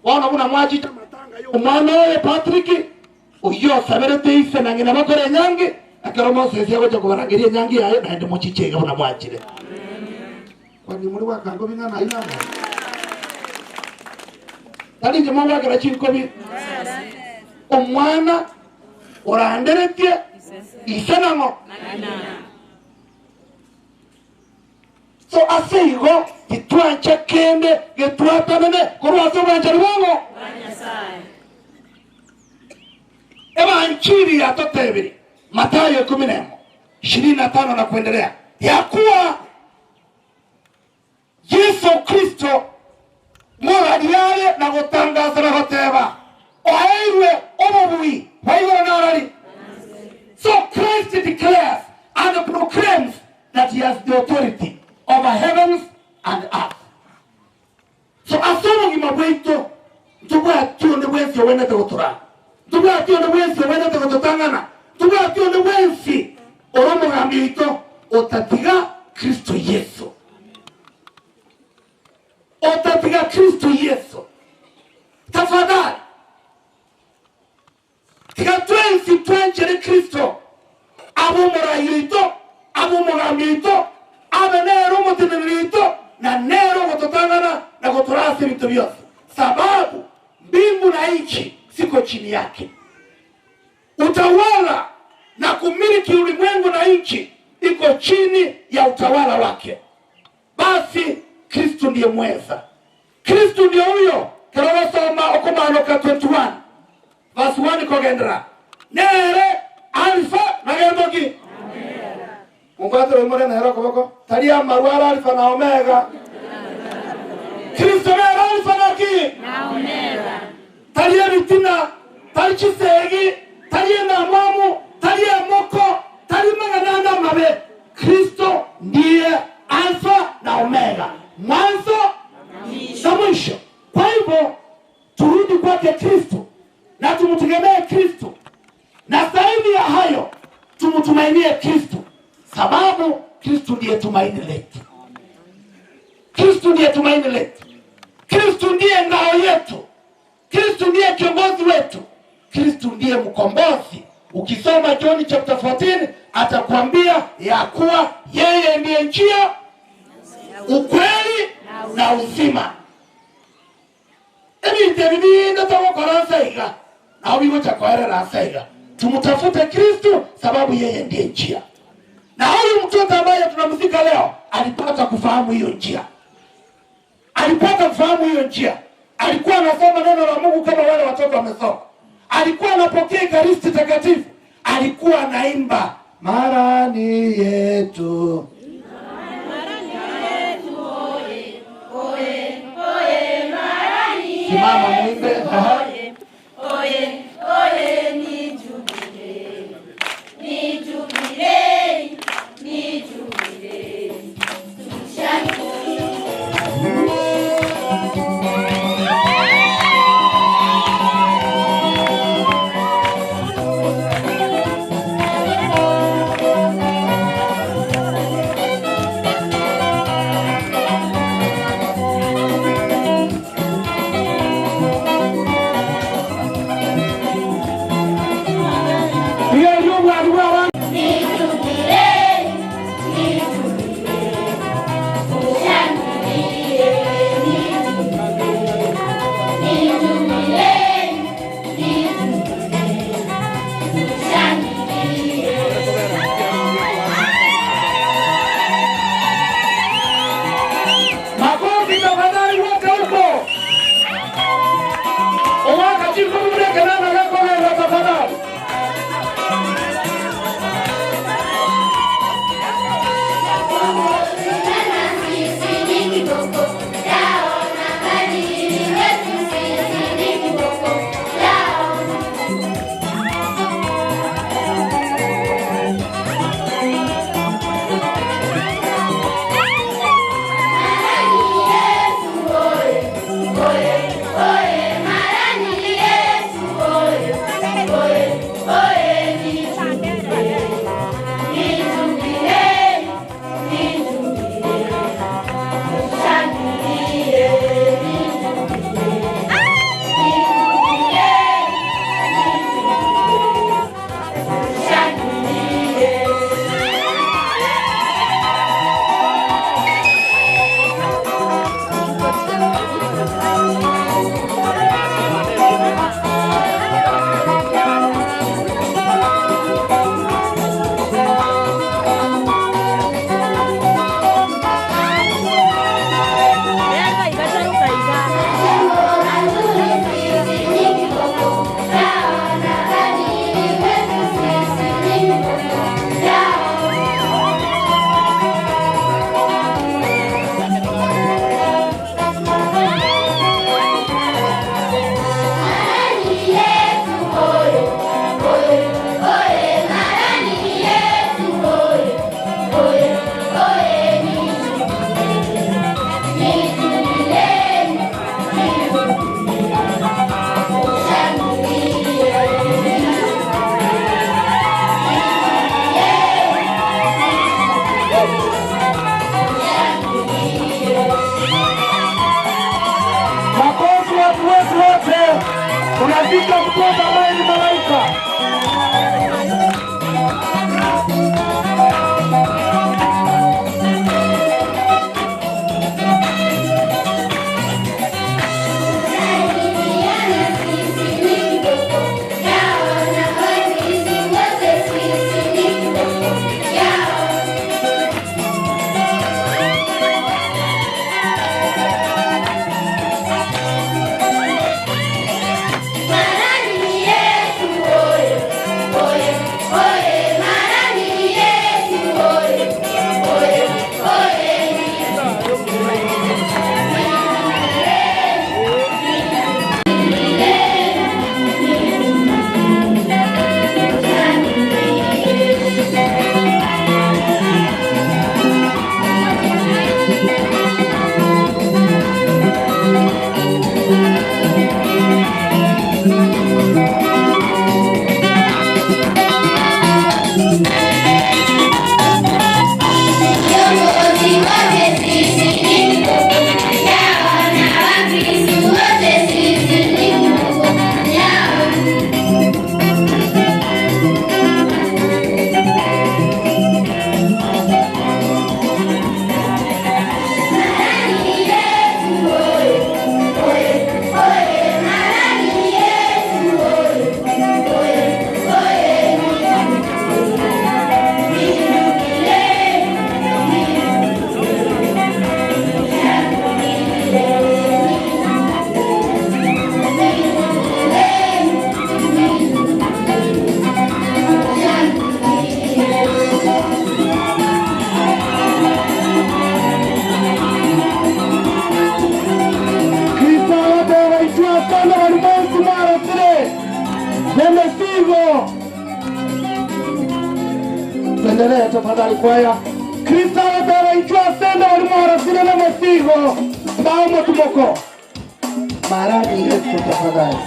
wana muna mwajita matanga yo mwana we Patrick uyo saberete ise nangina bakore nyangi akaro Moses yagoje kubarangiria nyangi yayo naende muchichega buna mwachire kwani muri wakango bingana ina tali je mwa wakara chinkobi omwana oranderetie isenango so aseigo gitwanche kende getwatanene kurwaso banje rwango eba nchiri ya totebiri Mathayo 10:25 na kuendelea ya kuwa Yesu Kristo moradiale na gutangaza na goteba ohairwe obubui waigora narari so Christ declares and proclaims that he has the authority over heavens and earth. So asomo ngimabweito tubwa tionde bwensi wene tegotura tubwa tionde bwensi wene tegototangana tubwa tionde bwensi oromo ngambito otatiga Kristo Yesu otatiga Kristo Yesu tafadhali tiga twensi twenjere Kristo abo morayito abo morambito aba nero mutinirito na nero gototangana na gotorasi vitu vyote sababu mbingu na nchi siko chini yake utawala na kumiliki ulimwengu na nchi iko chini ya utawala wake basi Kristo ndiye mweza Kristo ndiye huyo kero soma okomano ka 21 verse 1 kogendra nere alfa na gendoki Mungwatro imore na heroko boko taria marwara alfa na omega Kristo na alfa na ki na omega taria vitina talichisegi taria na mamu taria moko taria magana mabe Kristo ndiye alfa na omega mwanzo na mwisho kwa hivyo turudi kwake Kristo na tumtegemee Kristo na zaidi ya hayo tumtumainie Kristo sababu Kristo ndiye tumaini letu Kristo ndiye tumaini letu Kristo ndiye ngao yetu Kristo ndiye kiongozi wetu Kristo ndiye mkombozi ukisoma John chapter 14 atakwambia ya kuwa yeye ndiye njia ukweli na uzima ebite bibinda tawokora iga na bibo chakwara iga tumtafute Kristo sababu yeye ndiye njia na huyu mtoto ambaye tunamzika leo alipata kufahamu hiyo njia alipata kufahamu hiyo njia alikuwa anasoma neno la Mungu kama wale watoto wamesoma alikuwa anapokea Ekaristi takatifu alikuwa anaimba marani yetu oye oye oye marani simama mwimbe oye oye oye ni jubile ni jubile ni jubile shani masigo. Tuendelee tafadhali kwaya. Kristo atabara ichwa senda walimora sina na masigo. Mbao tumoko. Marani Yesu tafadhali.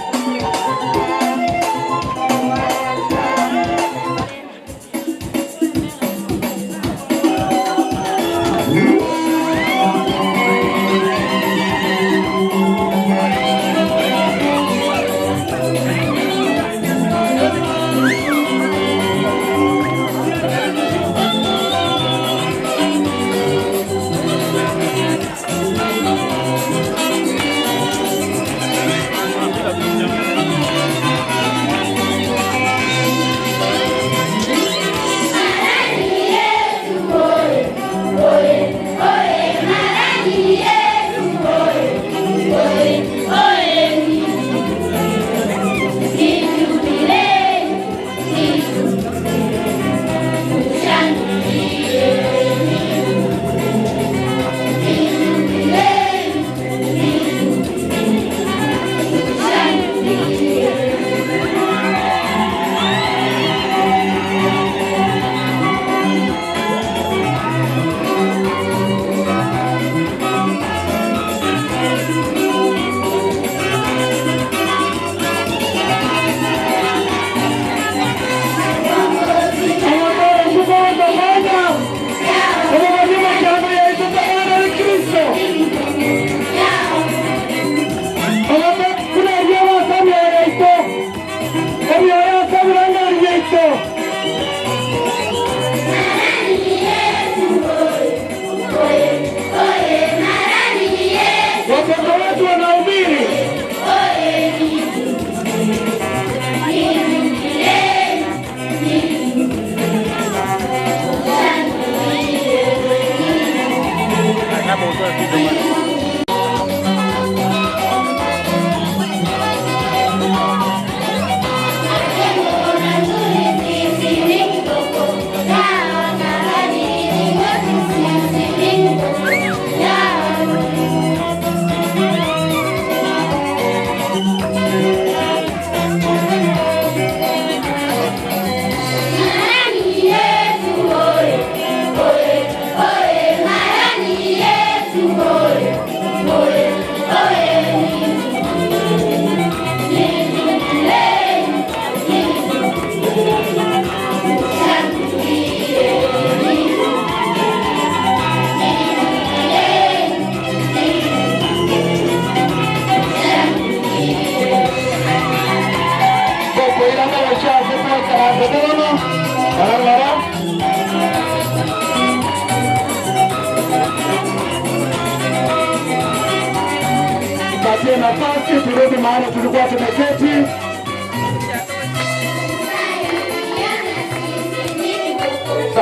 Nafasi turudi mahali tulikuwa tumeketi.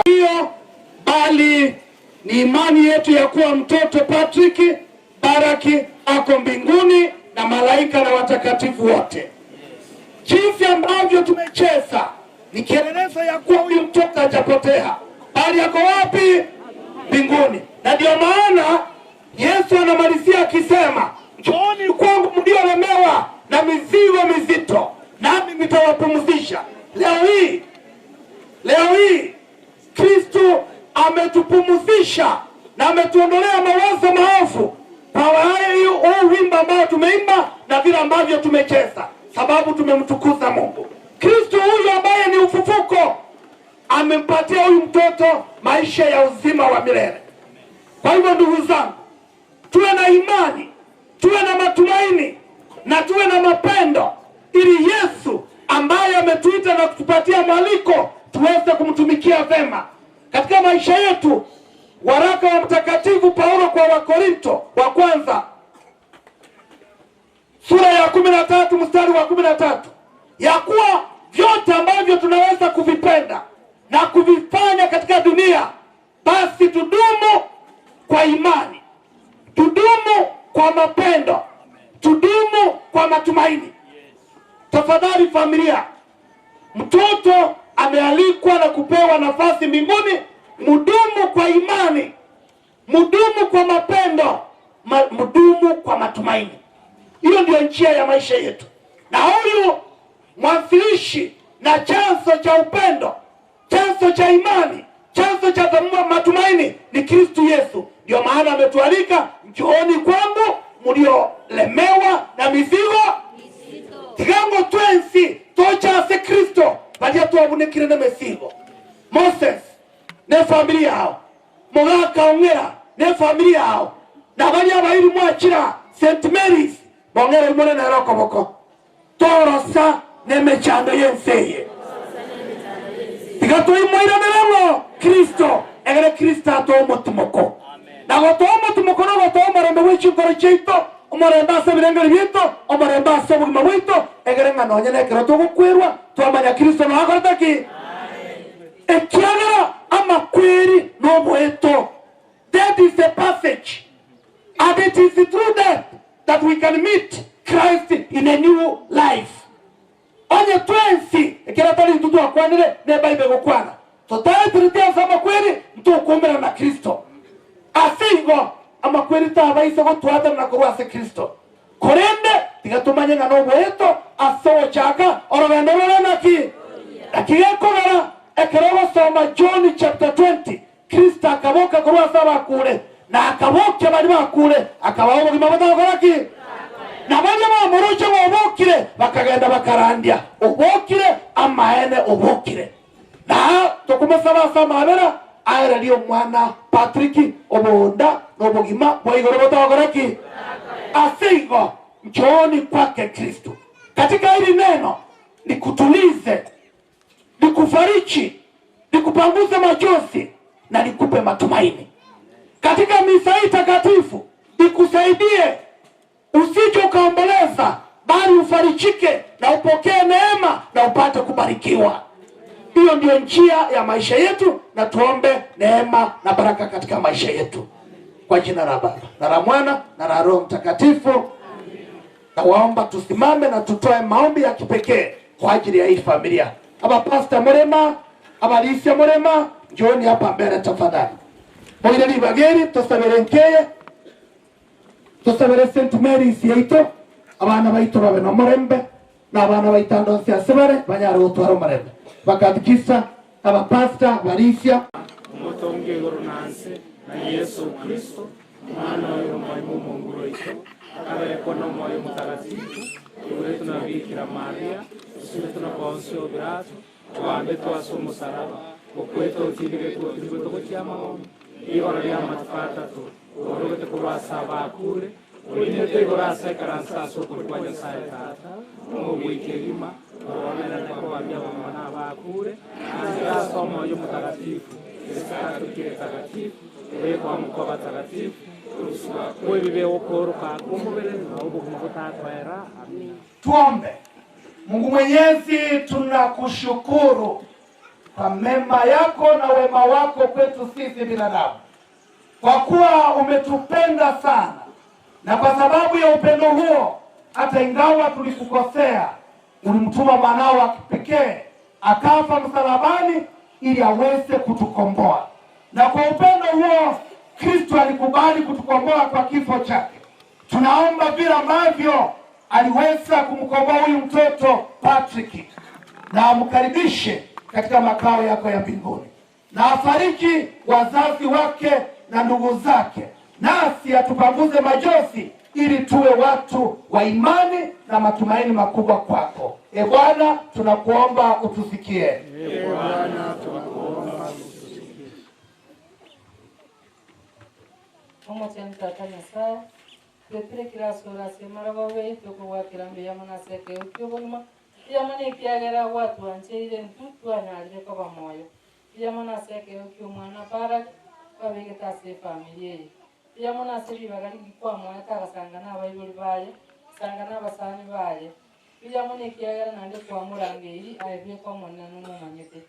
Hiyo bali ni imani yetu ya kuwa mtoto Patrick Baraki ako mbinguni na malaika na watakatifu wote. Jinsi ambavyo tumecheza ni kielelezo ya kuwa huyu mtoto hajapotea, bali yako wapi? Mbinguni. Na ndio maana Yesu anamalizia akisema, njooni kwangu mliolemewa na mizigo mizito, nami nitawapumzisha. Leo hii Kristo ametupumzisha na ametuondolea mawazo maovu kwa huu wimbo ambao tumeimba na vile ambavyo tumecheza, sababu tumemtukuza Mungu. Kristo huyu ambaye ni ufufuko amempatia huyu mtoto maisha ya uzima wa milele. Kwa hivyo ndugu zangu, tuwe na imani, tuwe na matumaini na tuwe na mapendo, ili Yesu ambaye ametuita na kutupatia mwaliko tuweze kumtumikia vema katika maisha yetu. Waraka wa Mtakatifu Paulo kwa Wakorinto wa kwanza sura ya 13 mstari wa 13, ya kuwa vyote ambavyo tunaweza kuvipenda na kuvifanya katika dunia, basi tudumu kwa imani, tudumu kwa mapendo, tudumu kwa matumaini. Tafadhali familia, mtoto amealikwa na kupewa nafasi mbinguni. Mudumu kwa imani, mudumu kwa mapendo, mudumu kwa matumaini. Hiyo ndio njia ya maisha yetu. Na huyu mwanzilishi na chanzo cha upendo, chanzo cha imani, chanzo cha matumaini ni Kristo Yesu. Ndio maana ametualika, njooni kwangu mliolemewa na mizigo tigango twensi tochase Kristo balia tuabunekire na mizigo. Moses ne familia yao, Mogaka ongera ne familia yao, na balia bairi mwachira St. Mary's bongera imone na rokoboko torosa ne mechando yenseye tigato imoira neremo Kristo egere Kristo ato mutumoko na gotomo tumoko no gotomo rembe wichikoro cheito umoremba sabirengeri bito umoremba sabugima bwito egere ngano nyene kero tugukwerwa twamanya Kristo no akortaki ekiagera amakweri no bweto. That is the passage, and it is through that we can meet Christ in a new life. Onye twensi ekera tali ntutu akwanire ne Bible gukwana totale turitia sama kweri ntukumbera na Kristo asingo amakweri tabaisa go twata na kurwase Kristo korende tigatumanye ngano bweto aso chaka orogendo naki akiyekogara ekerogo soma John chapter 20. Kristo akaboka kurwasa bakure na akaboke bali bakure akabaho bugima batakoraki na bali bamuruche obokire bakagenda bakarandia obokire amaene obokire na tokumasaba samabera ayera dio mwana Patrick obonda nobugima boigoro batakoraki asingo njooni kwake Kristo. Katika hili neno nikutulize, nikufariji, nikupanguze machozi na nikupe matumaini. Katika misa hii takatifu nikusaidie usije ukaomboleza, bali ufarijike na upokee neema na upate kubarikiwa. Hiyo ndio njia ya maisha yetu, na tuombe neema na baraka katika maisha yetu. Kwa jina la Baba na la Mwana na la Roho Mtakatifu. Na waomba tusimame na tutoe maombi ya kipekee kwa ajili ya hii familia. Aba Pastor Murema, aba Alicia Murema, njooni hapa mbele tafadhali. Moire libageri tosabere nkeye. Tosabere St. Mary's yeito, abana baito babe no murembe, na abana baitando sia sebare banyaro utwaro murembe. Bakatikisa aba Pastor Alicia umutonge goronanse na Yesu Kristo mwana wa Mungu wetu abareko no moyo mtakatifu wetu na Bikira Maria sisi na Poncio Pilato wambe twasumu salama ukweto utibike tulipo kuchama iyo ya matfata tu orote kurasa bakure ulinete kurasa karansa so kwa sai tata no wikirima wana na kwa bya mwana bakure asa somo yo mtakatifu sasa tukitakatif kwa mkoba takatifu kwa bibe okoroka kumubele na ubukumukutakwera. Amen. Tuombe. Mungu Mwenyezi, tunakushukuru kwa mema yako na wema wako kwetu sisi binadamu, kwa kuwa umetupenda sana, na kwa sababu ya upendo huo hata ingawa tulikukosea ulimtuma mwanao wa kipekee akafa msalabani ili aweze kutukomboa. Na kwa upendo huo Kristo alikubali kutukomboa kwa kifo chake. Tunaomba vile ambavyo aliweza kumkomboa huyu mtoto Patrick, na amkaribishe katika makao yako ya mbinguni, na afariki wazazi wake na ndugu zake, nasi atupanguze machozi ili tuwe watu wa imani na matumaini makubwa kwako. E Bwana, tunakuomba utusikie. E Bwana, tunakuomba utusikie. Omochen tatanya sa Petre kirasura semara bawe toko wakirambe yamana seke ukiyoboma yamane kiagera watu ancheire ntutu analje kwa moyo yamana seke ukiyomwana para babegeta se familia yamana sebi bagari kwa moyo tagasanga na bayibuli baye sanga na basani baye yamane kiagera nande kwa murangeri ayebye kwa monna no manyete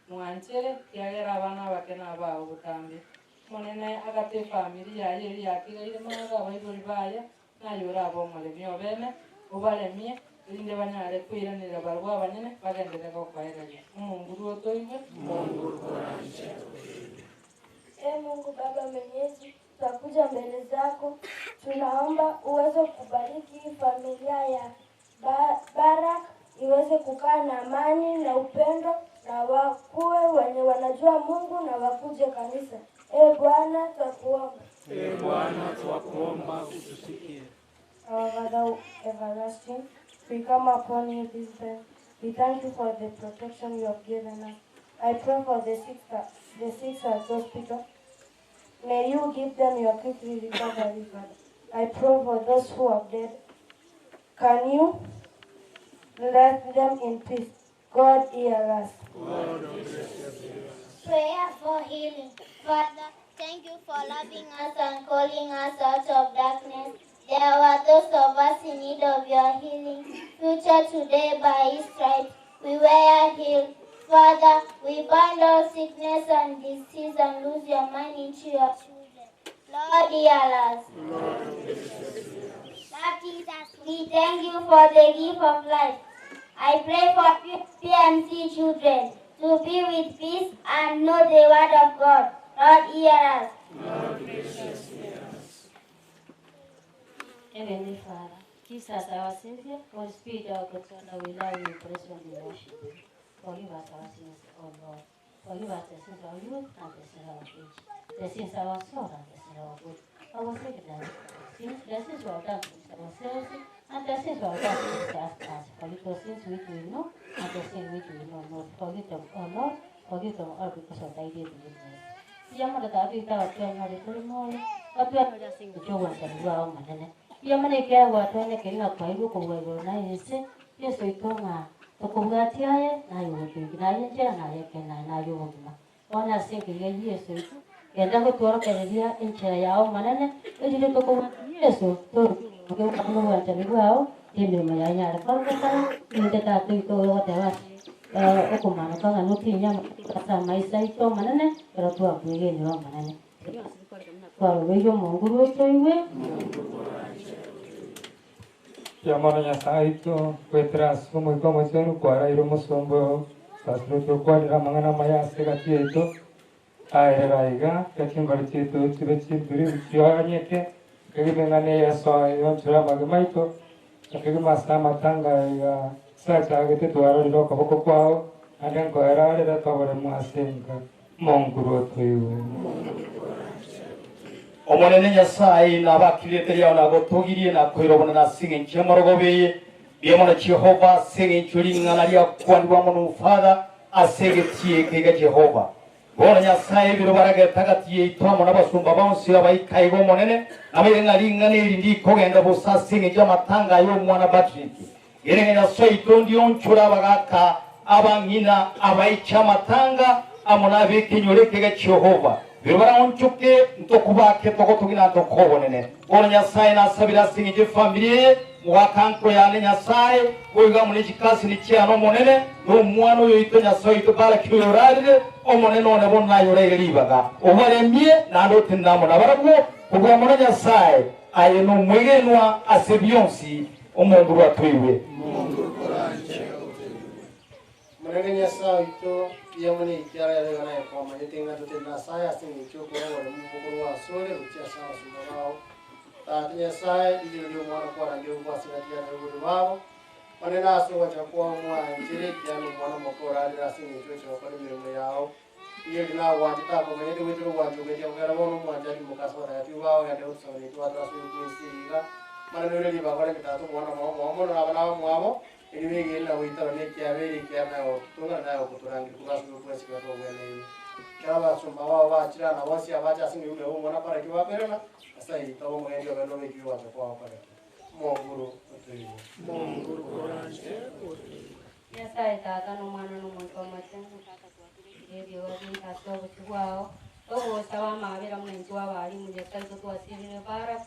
mwanchere kiagera abana bakena bawo butambe monene agate familia yeri yakigaire mwana abayibuli baya nayora abo mulemyo bene ubalemye inde banyare kwiranira barwa abanyene bagendere ko kwairaje Mungu ruotoiwe Mungu rukoranje. Mungu Baba Mwenyezi, tunakuja mbele zako, tunaomba uweze kubariki familia ya Barak iweze kukaa na amani na upendo, na wakuwe wenye wanajua Mungu na wakuje kanisa. Bwana twakuomba. Bwana twakuomba utusikie. Our Father everlasting, we come upon you this day. We thank you for the protection you have given us. I pray for the sick at hospital. May you give them your quick recovery, Father. I pray for those who are dead. Can you let them in peace? God hear us. Prayer for healing. Father, thank you for loving us and calling us out of darkness. There were those of us in need of your healing. Future today by his stripes we were healed. Father, we bind all sickness and disease and lose your mind into your children. Lord, hear us. Lord Jesus, we thank you for the gift of life. I pray for PMC children to be with peace and know the word of God. Lord, hear us. Lord, Jesus, hear us. Heavenly Father, Jesus our Savior, Holy Spirit our God, we love you, praise and we worship you. Forgive us our sins, O Lord. Forgive us the sins of our youth and the sins of our age, the sins of our soul and the sins of our good. Our sickness, sins, the sins we have done to ourselves, and the sins we have done to us. Forgive the sins which we know, and the sins which we know not. Forgive them, O Lord. Forgive them all because of thy dear goodness. Yamada tadi tahu tuan hari terima, tuan hari sing berjuang dan dua orang mana. Yamada kaya tuan ni kena kau ibu kau ibu na isi, Yesus itu ngah. Tukuga tiaya na yubu na yenja na yekena na yubu ma ona sinki ye Yesu kenda ko toro kene dia enchera yao manane ejile tukuga Yesu to ko kamu wanta ni wao timbe ma yanya ko ka inde ta tu to ko te wa ko ma ka nganu tinya sa mai sai to manane pero tu abuye ni wa manane ko we yo monguru choiwe Llamando a Saito, Petras, como son, Quara y Romosombo, Sasruto, Quara, Mangana Maya, Segatieto, Aeraiga, Katin Gartito, Tibet, Yoaneke, Kevin saw a young Maito, Kagimasa Matanga, Sata, get to our local Hokopao, and then Quara, that our Masenka, Monguro to you. Omonene Nyasaye n'abakiriya na gotogiriye na kwirobona na singing chemorogobeye biyamona Jehova singing chulinga na lia kwandwa mu Father asegetie kega Jehova bona Nyasaye biro baraga tagatiye itwamo n'abasumba bonse abayikayigo monene abayenga lingane ndi kogenda busa singing y'amatanga yo mwana Patrick yerenge na soitondi onchura bagaka abangina abayicha matanga amona bekinyore kega Jehova Bibara onchuke ntokubake tokotugina ntokobonene. Bona Nyasaye nasabira singije family muwakanko yane Nyasaye oiga munejikasi ni cyano monene no mwana yo ito Nyasaye ito bala kiyorarire omonene one bonna yorere libaga. Obaremye nando tindamo nabarabwo kubwa mona Nyasaye aye no mwegenwa asebionsi omundu watwiwe. Monene Nyasaye ito yamani kiara yale kana kwa mayetenga tutenda saya singi choko wale mukuru wa sole utia sawa sumao tatinya saya ndio mwana kwa ndio kwa sinatia na wale wao manena aso wa chakua mwa njire kiano mwana mokora ali rasingi chocho kwa mirimo yao iyo dina wajita kwa mwenye wetu wajue kwa ngara wono mwanja ni mukaswa tati wao ya ndio sawa tu atrasu kuisiga maneno ile libagale mitatu mwana mwa na bana mwao Ini ngena wita ne kiaveri kiamao tunga nayo kuturangi kurasu kwesi kwa wene kaba sumba wa chira na wasi abacha singi ule mwana para kiwa perona sasa itawo mwenye bano mekiwa kwa para monguru koranje Nyasaye tata no mwana no muntu amatenga tata kwa kiri wadi kaso kwao obo sawa mabera mwenzi wabali mu Nyasaye to asiri bara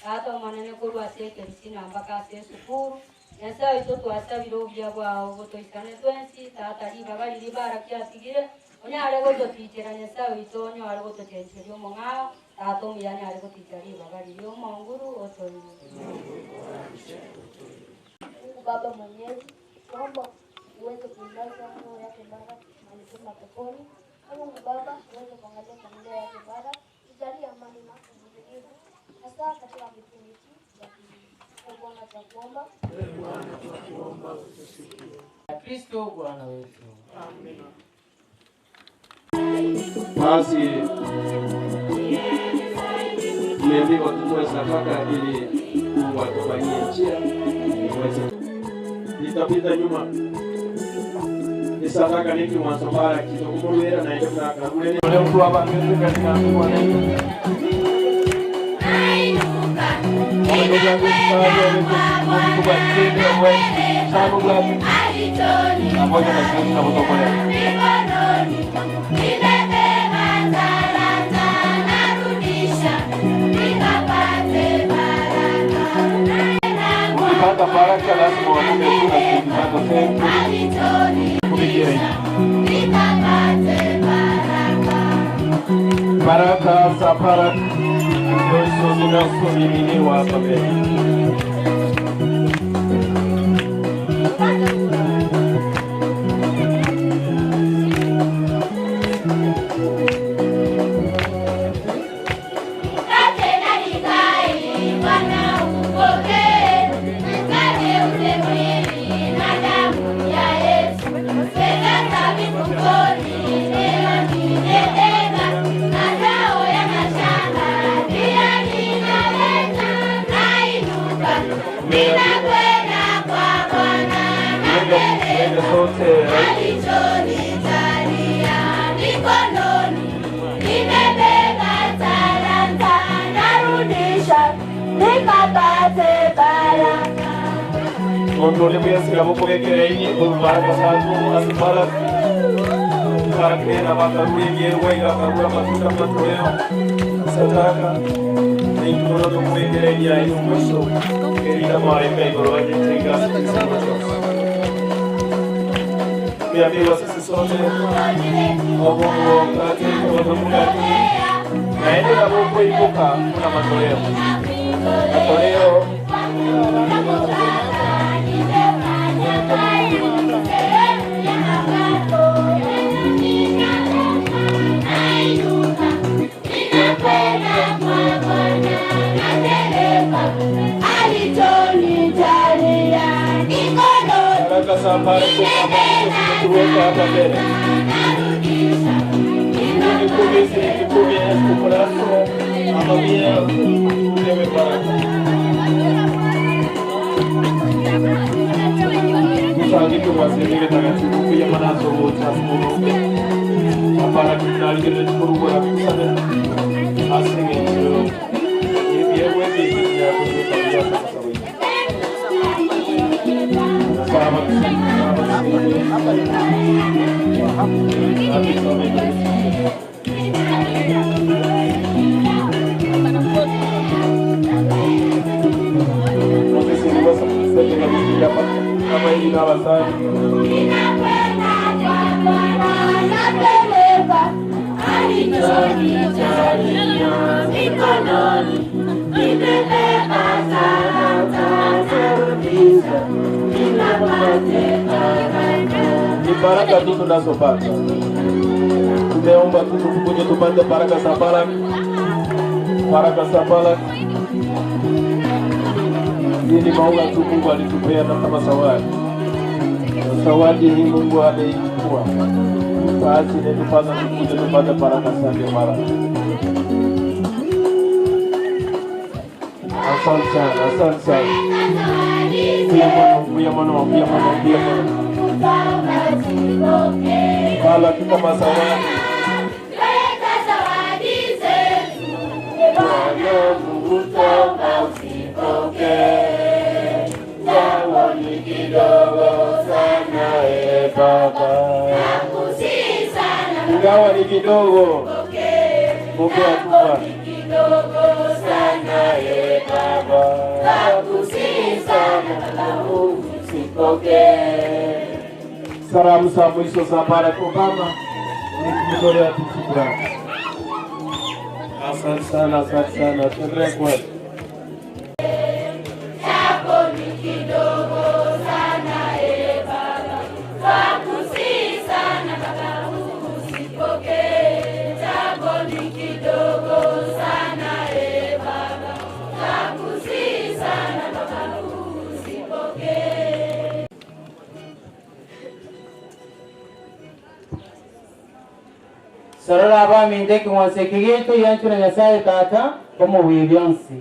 tata manene kurwa seke risina ambaka sukuru Nyasaye to twasabira obya bwao botoisane twensi tata liba bali libara kyasigire onyale goto tichera Nyasaye to onyale goto chencheri omongao tata omuyani ale goto ticheri bali yo monguru otoyi Baba Mwenyezi, naomba uweze kuilaza roho yake Baba mahali pema peponi. Mungu Baba, uweze kuangalia familia yake Baba, ijalie amani na uvumilivu hasa katika kipindi hiki cha Bwana tunakuomba. Kristo Bwana wetu. Amen. Basi tumeambiwa tutoe sadaka ili Mungu atufanyie njia tuweze. Nitapita nyuma. Ni sadaka niki mwanzo bara kitokumulera na ile kuna kabule ni mtu hapa mbele katika kwa nini. Ukipata baraka lazima wakume kuna kipata sehemu kubikirai baraka za baraka ndio zinazomiminiwa hapa mbele. Kontrolnya punya segala pokoknya ini berbarang satu asmalah karakter nama kamu yang gue nggak kamu apa sudah kontrolnya sedangkan ini kalau tuh punya dia itu masuk kita mau apa kalau aja tinggal biar dia sesuatu ngomong kata ngomong kata nah ini kamu boleh buka nama kontrolnya kontrolnya sampai apa beda ini kubi populasi amamia lewe baraka sagi tu masih kita tangan cukup yang mana so casmuro para kita lagi dari perubahan sana asing itu ini dia gue di ya tu kita sama-sama baraka tu tunazopata tumeomba tu tukuje tupate baraka za baraka ili maua tu Mungu alitupea kama zawadi hii Mungu ameichukua basi ni tupata tukuje tupate baraka zake mara. Asante sana pia mwana Kala kita masalah ingawa ni kidogo pokea tupa salamu za mwisho za Barack Obama nikitolea shukrani. Asante sana, tuendelee kweli. Kidogo sana, Baba, nakusihi sana Baba. Sarora abami ndeki mwasekigeto yanchu na Nyasaye tata komo wibyansi.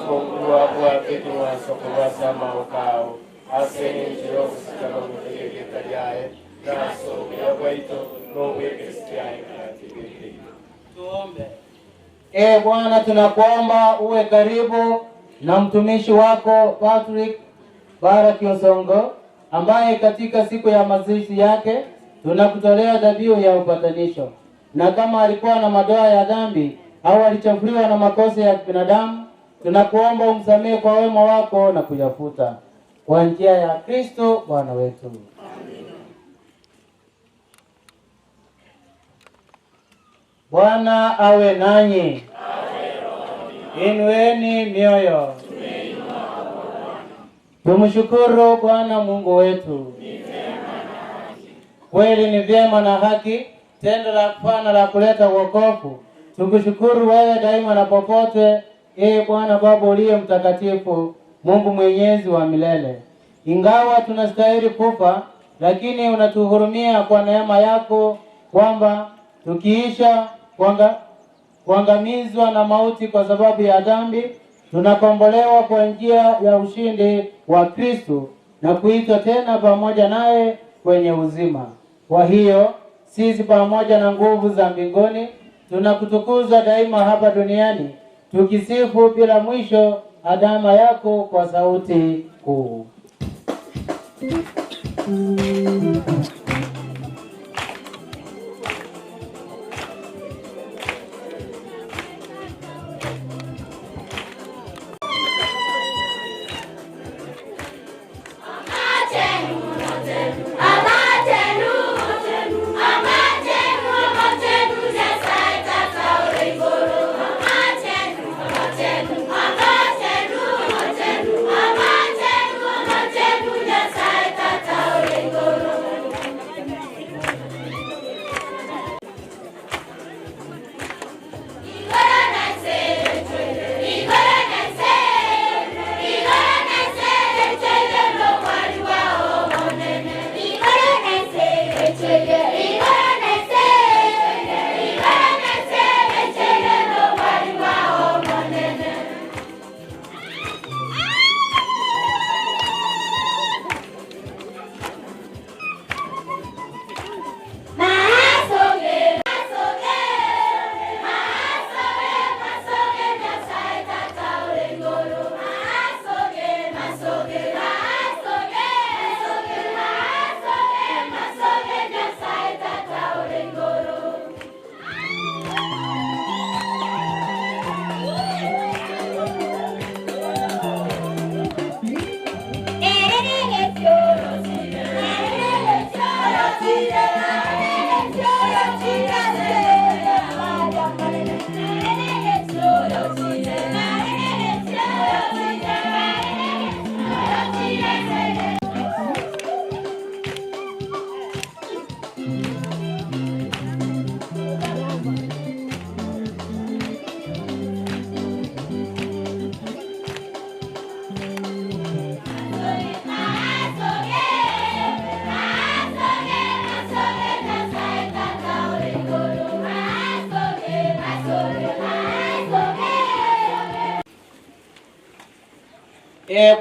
Kongua kwa kitu wa sokowa sama okao. Aseni njiro kusikana mutege kariae. Naso ya waito no kristiani katikiti. Tuombe. Bwana tunakuomba uwe karibu na mtumishi wako Patrick Baraki Osongo ambaye katika siku ya mazishi yake tunakutolea dhabihu ya upatanisho. Na kama alikuwa na madoa ya dhambi au alichafuliwa na makosa ya binadamu, tunakuomba umsamehe kwa wema wako na kuyafuta kwa njia ya Kristo Bwana wetu. Amen. Bwana awe nanyi. Inueni mioyo. Tumshukuru Bwana Mungu wetu. Kweli ni vyema na haki, tendo la kufana la kuleta wokovu. Tukushukuru wewe daima na popote, Bwana Baba uliye mtakatifu, Mungu mwenyezi wa milele. Ingawa tunastahili kufa, lakini unatuhurumia kwa neema yako kwamba tukiisha kuangamizwa na mauti kwa sababu ya dhambi, tunakombolewa kwa njia ya ushindi wa Kristo na kuitwa tena pamoja naye kwenye uzima. Kwa hiyo sisi pamoja na nguvu za mbinguni tunakutukuza daima hapa duniani, tukisifu bila mwisho adama yako kwa sauti kuu.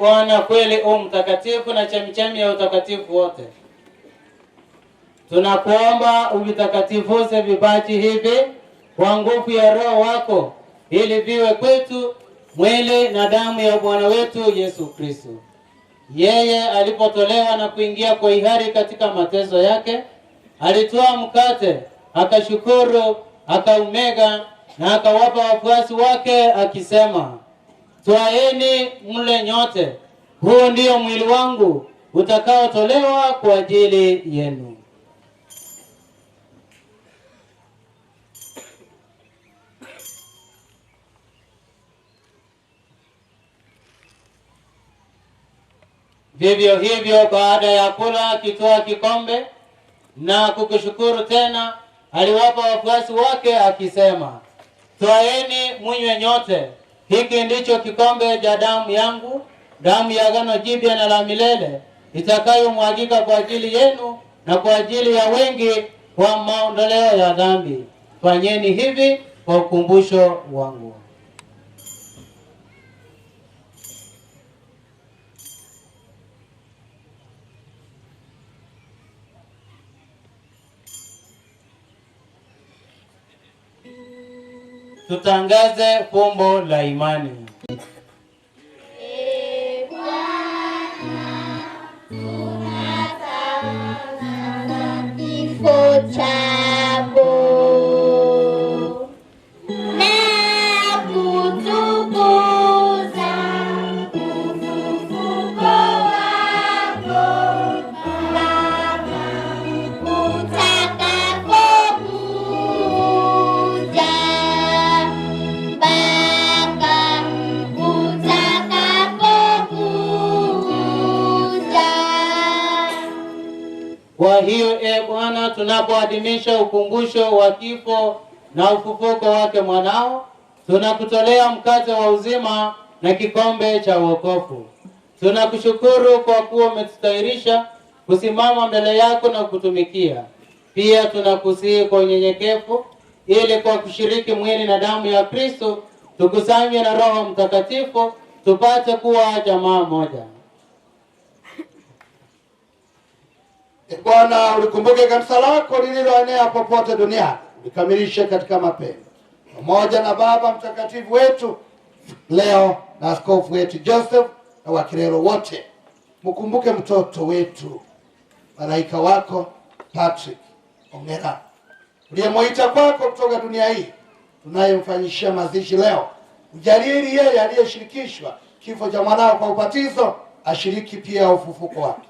Bwana kweli mtakatifu na chemchemi ya utakatifu wote, tunakuomba uvitakatifuze vipaji hivi kwa nguvu ya Roho wako, ili viwe kwetu mwili na damu ya Bwana wetu Yesu Kristo. Yeye alipotolewa na kuingia kwa hiari katika mateso yake, alitoa mkate, akashukuru, akaumega na akawapa wafuasi wake akisema, twaeni mle nyote, huu ndio mwili wangu utakaotolewa kwa ajili yenu. Vivyo hivyo baada ya kula akitoa kikombe na kukushukuru tena, aliwapa wafuasi wake akisema, twaeni mnywe nyote, hiki ndicho kikombe cha damu yangu, damu ya agano jipya na la milele, itakayomwagika kwa ajili yenu na kwa ajili ya wengi kwa maondoleo ya dhambi. Fanyeni hivi kwa ukumbusho wangu. Tutangaze fumbo la imani. Kifo chako na kutukuza ufufuko wako Baba, utakapokuja Baba, utakapokuja. Kwa hiyo Bwana, tunapoadhimisha ukumbusho wa kifo na ufufuko wake mwanao, tunakutolea mkate wa uzima na kikombe cha wokovu. Tunakushukuru kwa kuwa umetutahirisha kusimama mbele yako na kutumikia. Pia tunakusihi kwa unyenyekevu, ili kwa kushiriki mwili na damu ya Kristo tukusanywe na Roho Mtakatifu tupate kuwa jamaa moja. Bwana, ulikumbuke kanisa lako lililoenea popote duniani, ulikamilishe katika mapendo, pamoja na Baba Mtakatifu wetu leo na askofu wetu Joseph na wakilelo wote. Mkumbuke mtoto wetu malaika wako Patrick Ongera uliyemuita kwako kutoka dunia hii, tunayemfanyishia mazishi leo. Mjalili yeye aliyeshirikishwa kifo cha mwanao kwa ubatizo, ashiriki pia ufufuko wake.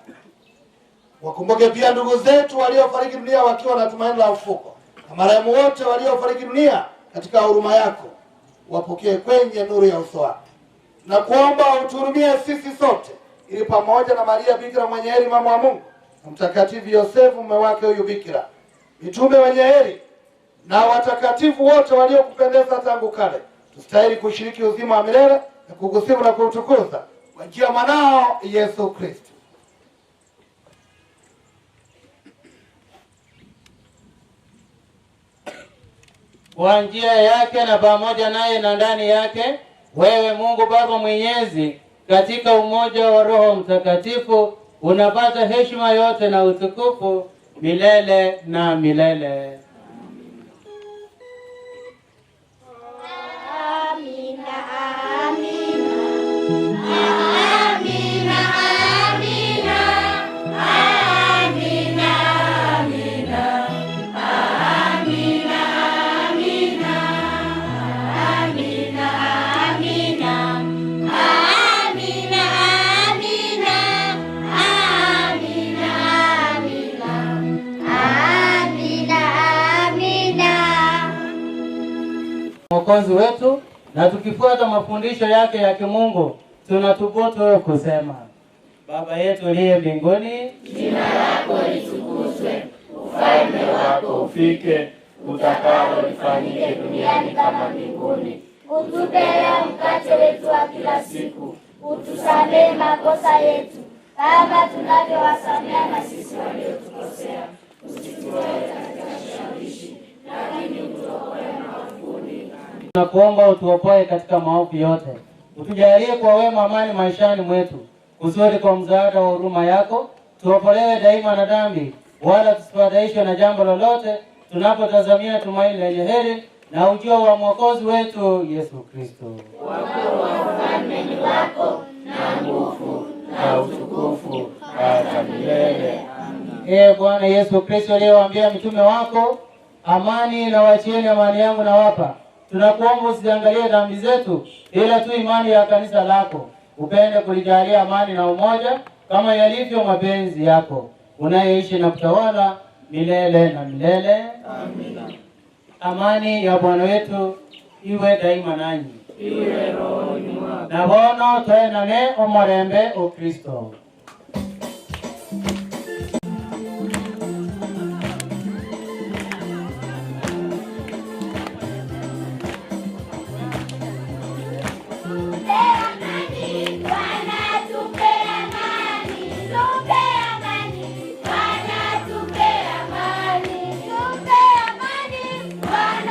Wakumbuke pia ndugu zetu waliofariki dunia wakiwa na tumaini la ufufuko, na marehemu wote waliofariki dunia katika huruma yako, wapokee kwenye nuru ya uso wako. Na kuomba uturumie sisi sote, ili pamoja na Maria Bikira mwenye heri mama wa Mungu, na Mtakatifu Yosefu mume wake huyu Bikira, mitume wenye heri na watakatifu wote waliokupendeza tangu kale, tustahili kushiriki uzima wa milele na kukusifu na kutukuza kwa njia ya mwanao Yesu Kristo. Kwa njia yake na pamoja naye na ndani yake, wewe Mungu Baba Mwenyezi, katika umoja wa Roho Mtakatifu, unapata heshima yote na utukufu milele na milele. Amina, amina. Amina, amina. Amina, amina. Amina, amina. Amina, amina. Amina, amina. Amina, amina. Amina, amina. Mwokozi wetu, na tukifuata mafundisho yake ya kimungu, tunathubutu kusema: Baba yetu uliye mbinguni, jina lako litukuzwe, ufalme wako ufike, utakalo lifanyike duniani kama mbinguni. Utupe leo mkate wetu wa kila siku, utusamehe makosa yetu kama tunavyowasamehe na sisi waliotukosea, usitutie katika kishawishi, lakini utuokoe maovuni. tunakuomba utuopoe katika maovu yote, utujalie kwa wema amani maishani mwetu, kusudi kwa msaada wa huruma yako tuopolewe daima na dhambi, wala tusifadhaishwe na jambo lolote, tunapotazamia tumaini lenye heri na ujio wa Mwokozi wetu Yesu Kristo. Wako wa ufalme ni wako, na nguvu na utukufu hata milele. Bwana Yesu Kristo aliyewaambia mitume wako, amani na wachieni, amani yangu na wapa, tunakuomba usiangalie dhambi zetu, ila tu imani ya kanisa lako, upende kulijalia amani na umoja kama yalivyo mapenzi yako, unayeishi na kutawala milele na milele. Amina. Amani ya Bwana wetu iwe daima nanyi, iwe rohoni mwako. na bono twenane omorembe o Kristo. Bwana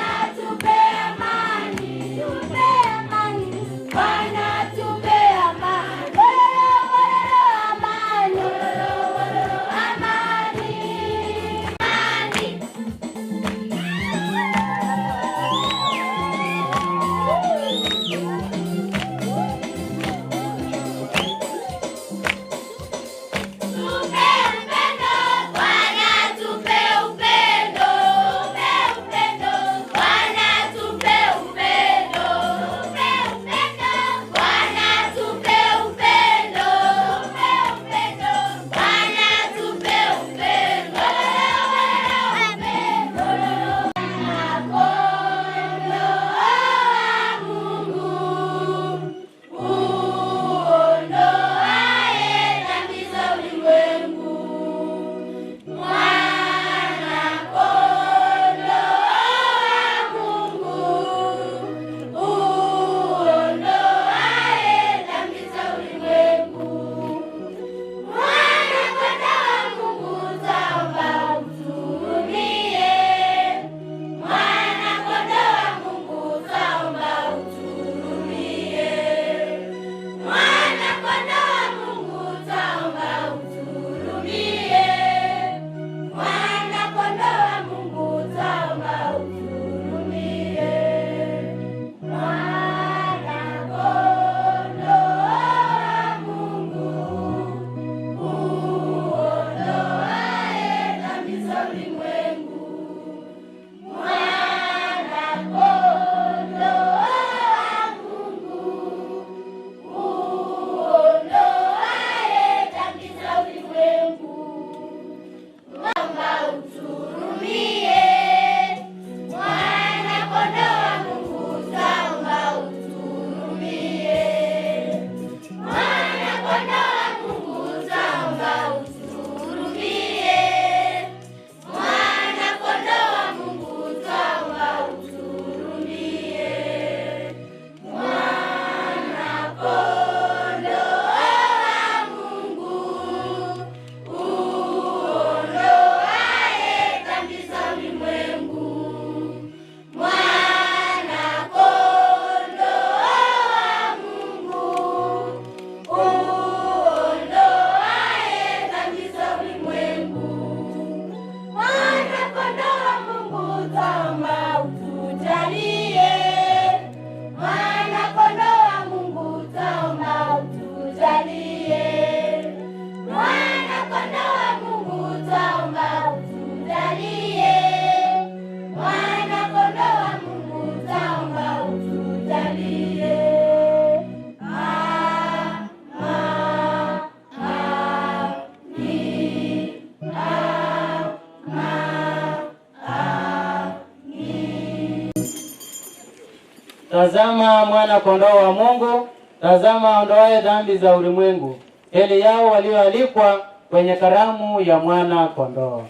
Tazama mwana kondoo wa Mungu, tazama aondoaye dhambi za ulimwengu. Heri yao walioalikwa kwenye karamu ya mwana kondoo.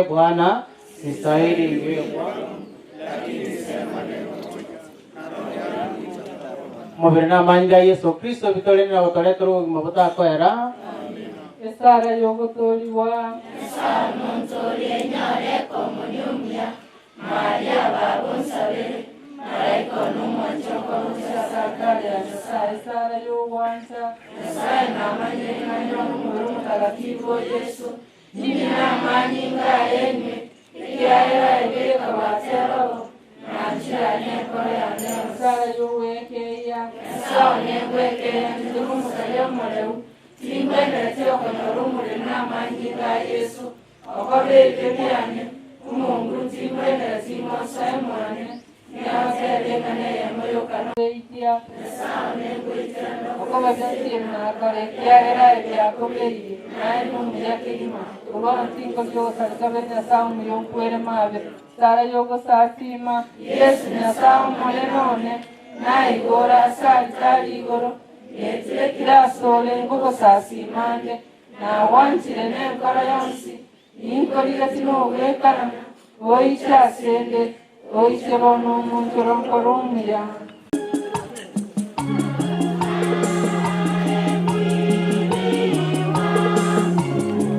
Bwana, sistahili iwe kwako, lakini sema neno moja. Mubiri na manyga Yesu Kristo bitoleni na gotoretoro mabota kwera. Esara yogotoriwa. Esara nontorie nyore komuniumia. Maria babonsabe. Malaika n'umwanjoko sakari ya Nyasaye Sara y'ubwanza Nyasaye namanye kanyo n'umubiri mutagatifu Yesu n'imana ingayene ikiaira ibeka batero nanjiranye kore ane Sara y'uwekeya Sara n'wekeya ndimu musayo moreu timbene tyo konorumuri n'amanye nga Yesu okobe kebyane umungu timbene timosaye morane okoba byasimna kare kyagera ebyakomeye naye n'umuyakirima ubona ntingo byose alikabe nyasaye umuyonkwere mabe Sara yogo satima Yesu nyasaye umole none nayigora asali tali igoro yetire kirasole ngogo sasimande nawanjire n'enkora yonsi ninkolire tinowekana oyikyasende oisebo n'omuntu olonkolumya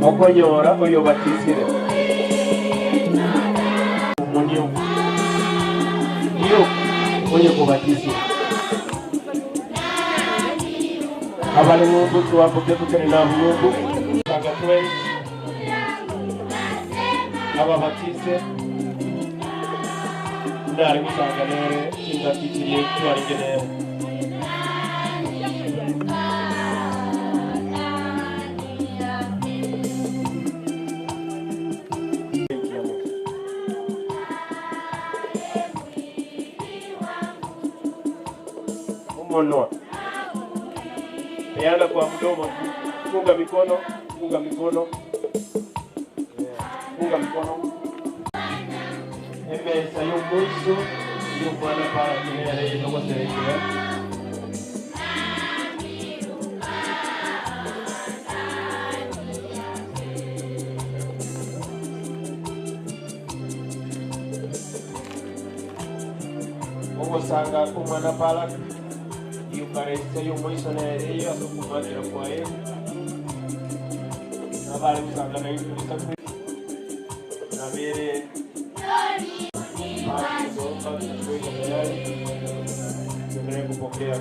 okonyora oyo batisire munyo iyo oyo kubatisire abali mungu tuwapoke tukene na mungu agatwe ababatise ndari musanganere indatitiriye twaringenere umono peana kwa mdomo, funga mikono, funga mikono, funga mikono. Ebe sayo mwiso, yu mwana para kinere ino kwa serikira. Mungu sanga kumwana para yukarese yu mwiso nere iyo asukumatira kwa ye. Nabali kusanga na yu kulisaku. Nabere tendré kupokea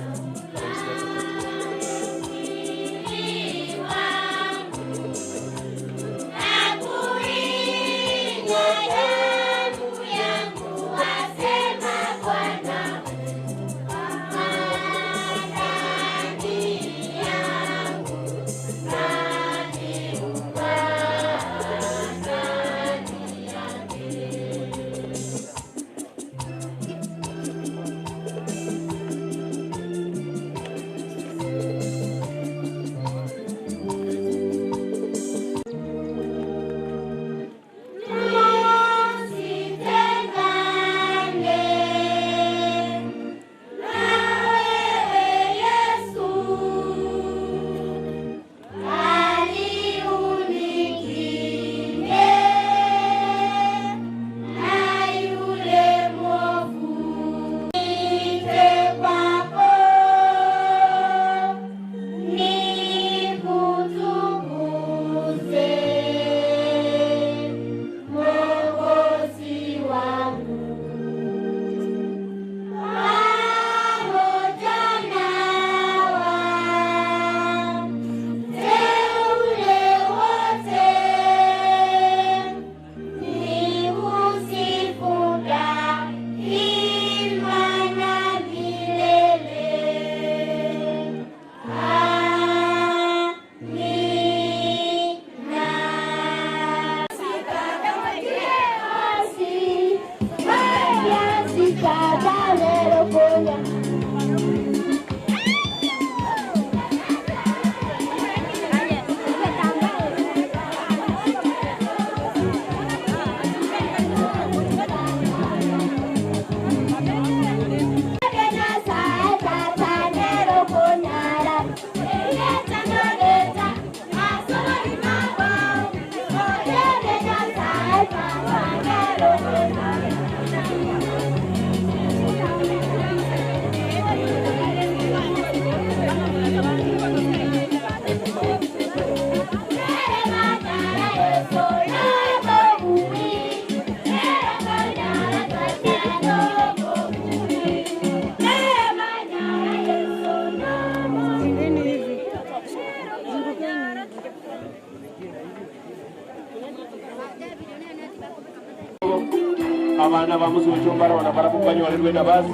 abana bamusucho mbaro na para kubanyo wale na basi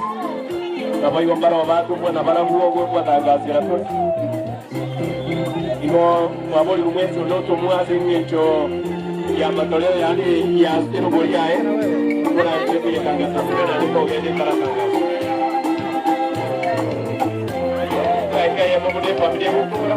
na bayo mbaro watu mwana para kuo kwa tagazira to ino maboli umwezo loto mwazi nyecho ya matoleo yani ya steno bolia kuna chepe ya tangaza sana niko gende para tangaza kaya mambo de familia mkubwa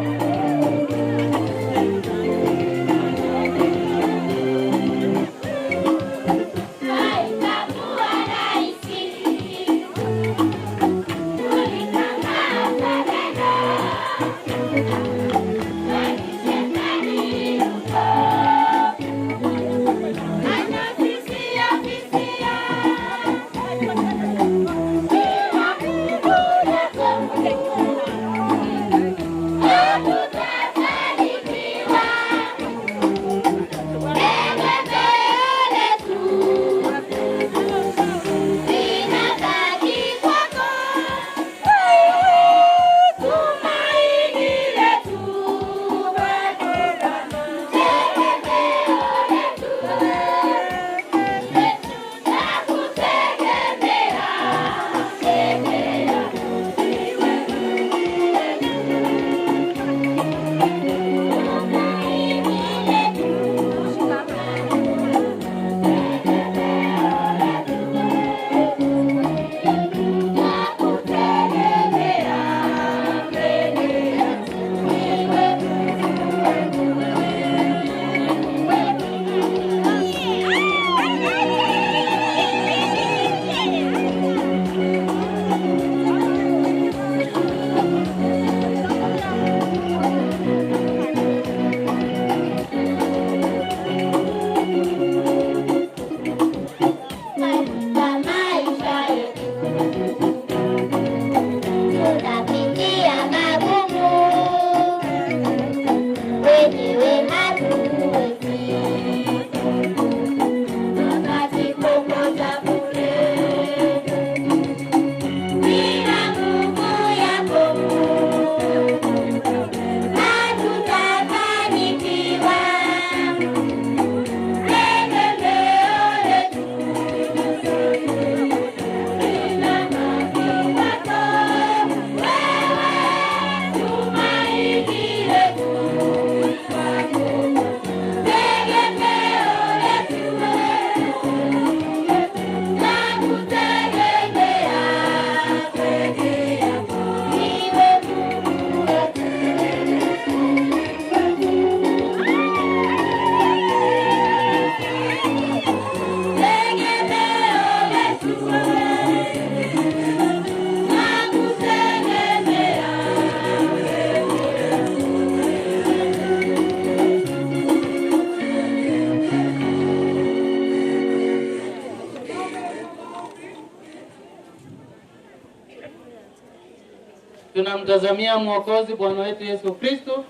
Tunamtazamia Mwokozi Bwana wetu Yesu Kristo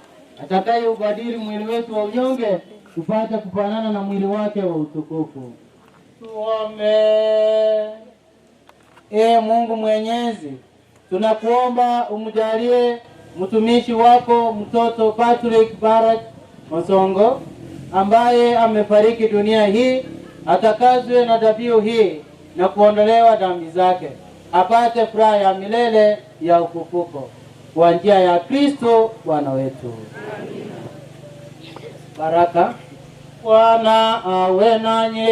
atakayeubadili mwili wetu wa unyonge tupate kufanana na mwili wake wa utukufu. Tuombe. Mungu Mwenyezi, tunakuomba umjalie mtumishi wako mtoto Patrick Barak Mosongo ambaye amefariki dunia hii, atakazwe na dhabihu hii na kuondolewa dhambi zake, apate furaha ya milele ya ufufuko kwa njia ya Kristo Bwana wetu. Baraka. Bwana awe nanyi.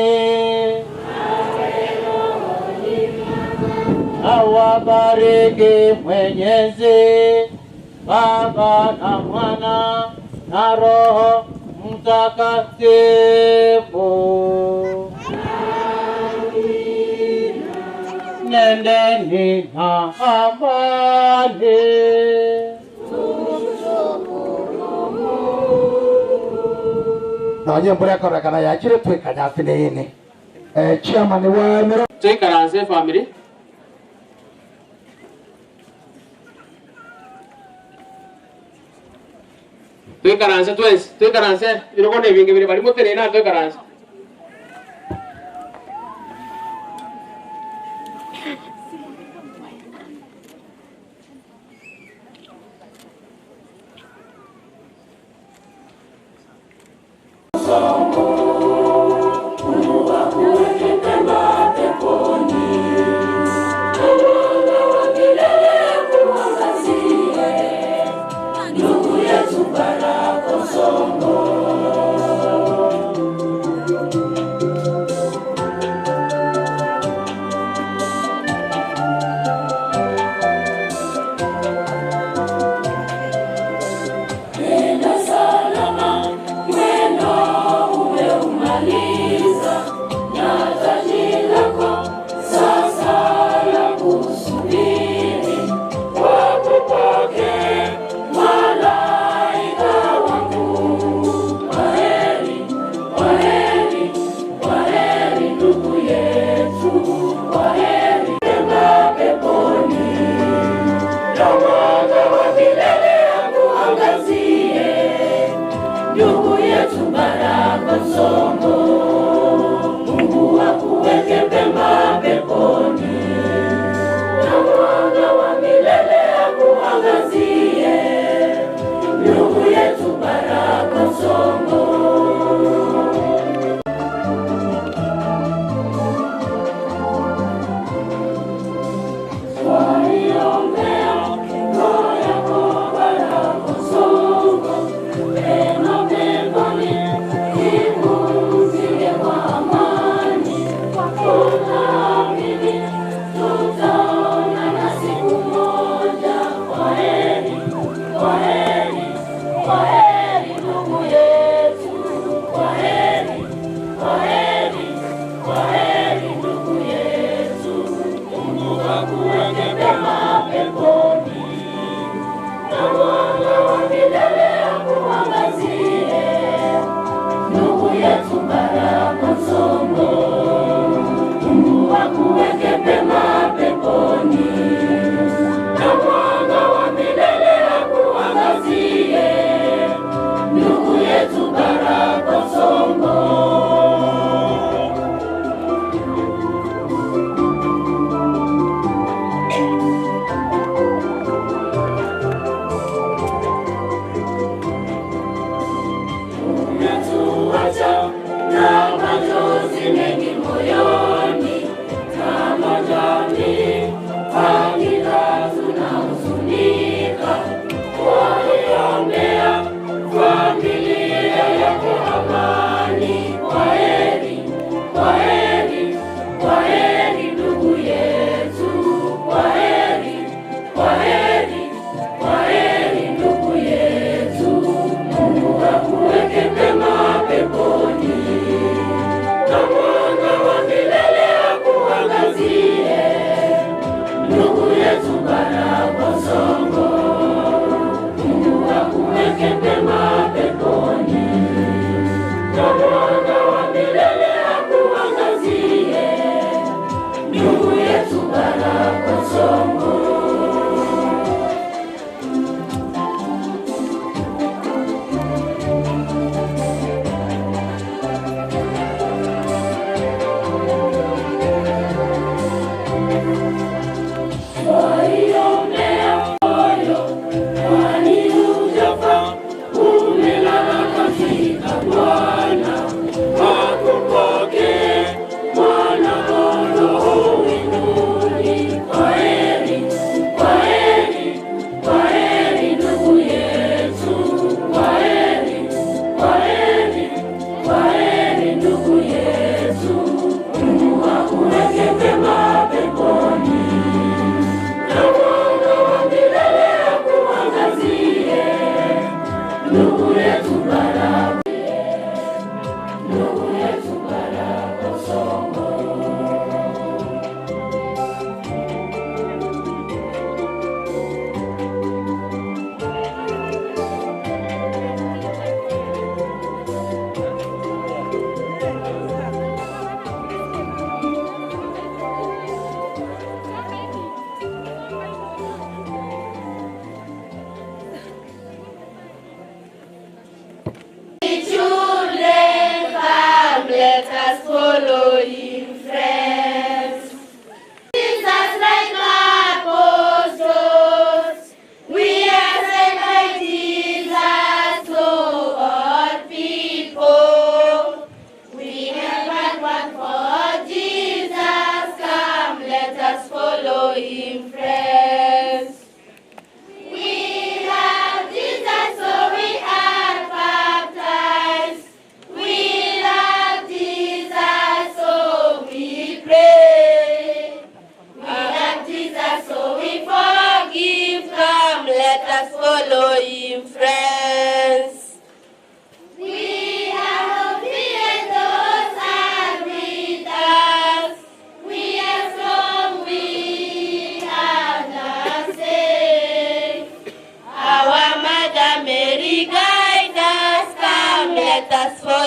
Awabariki Mwenyezi Baba na Mwana na Roho Mtakatifu. Nendeni na amani. Nonye mbura korakana yakire twekanya finene. Chairman wa mero. Twekaranze family. Twekaranze twese, twekaranze birokone binge biri bari mutere na twekaranze. Uwa kuweke temate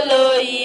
Oloi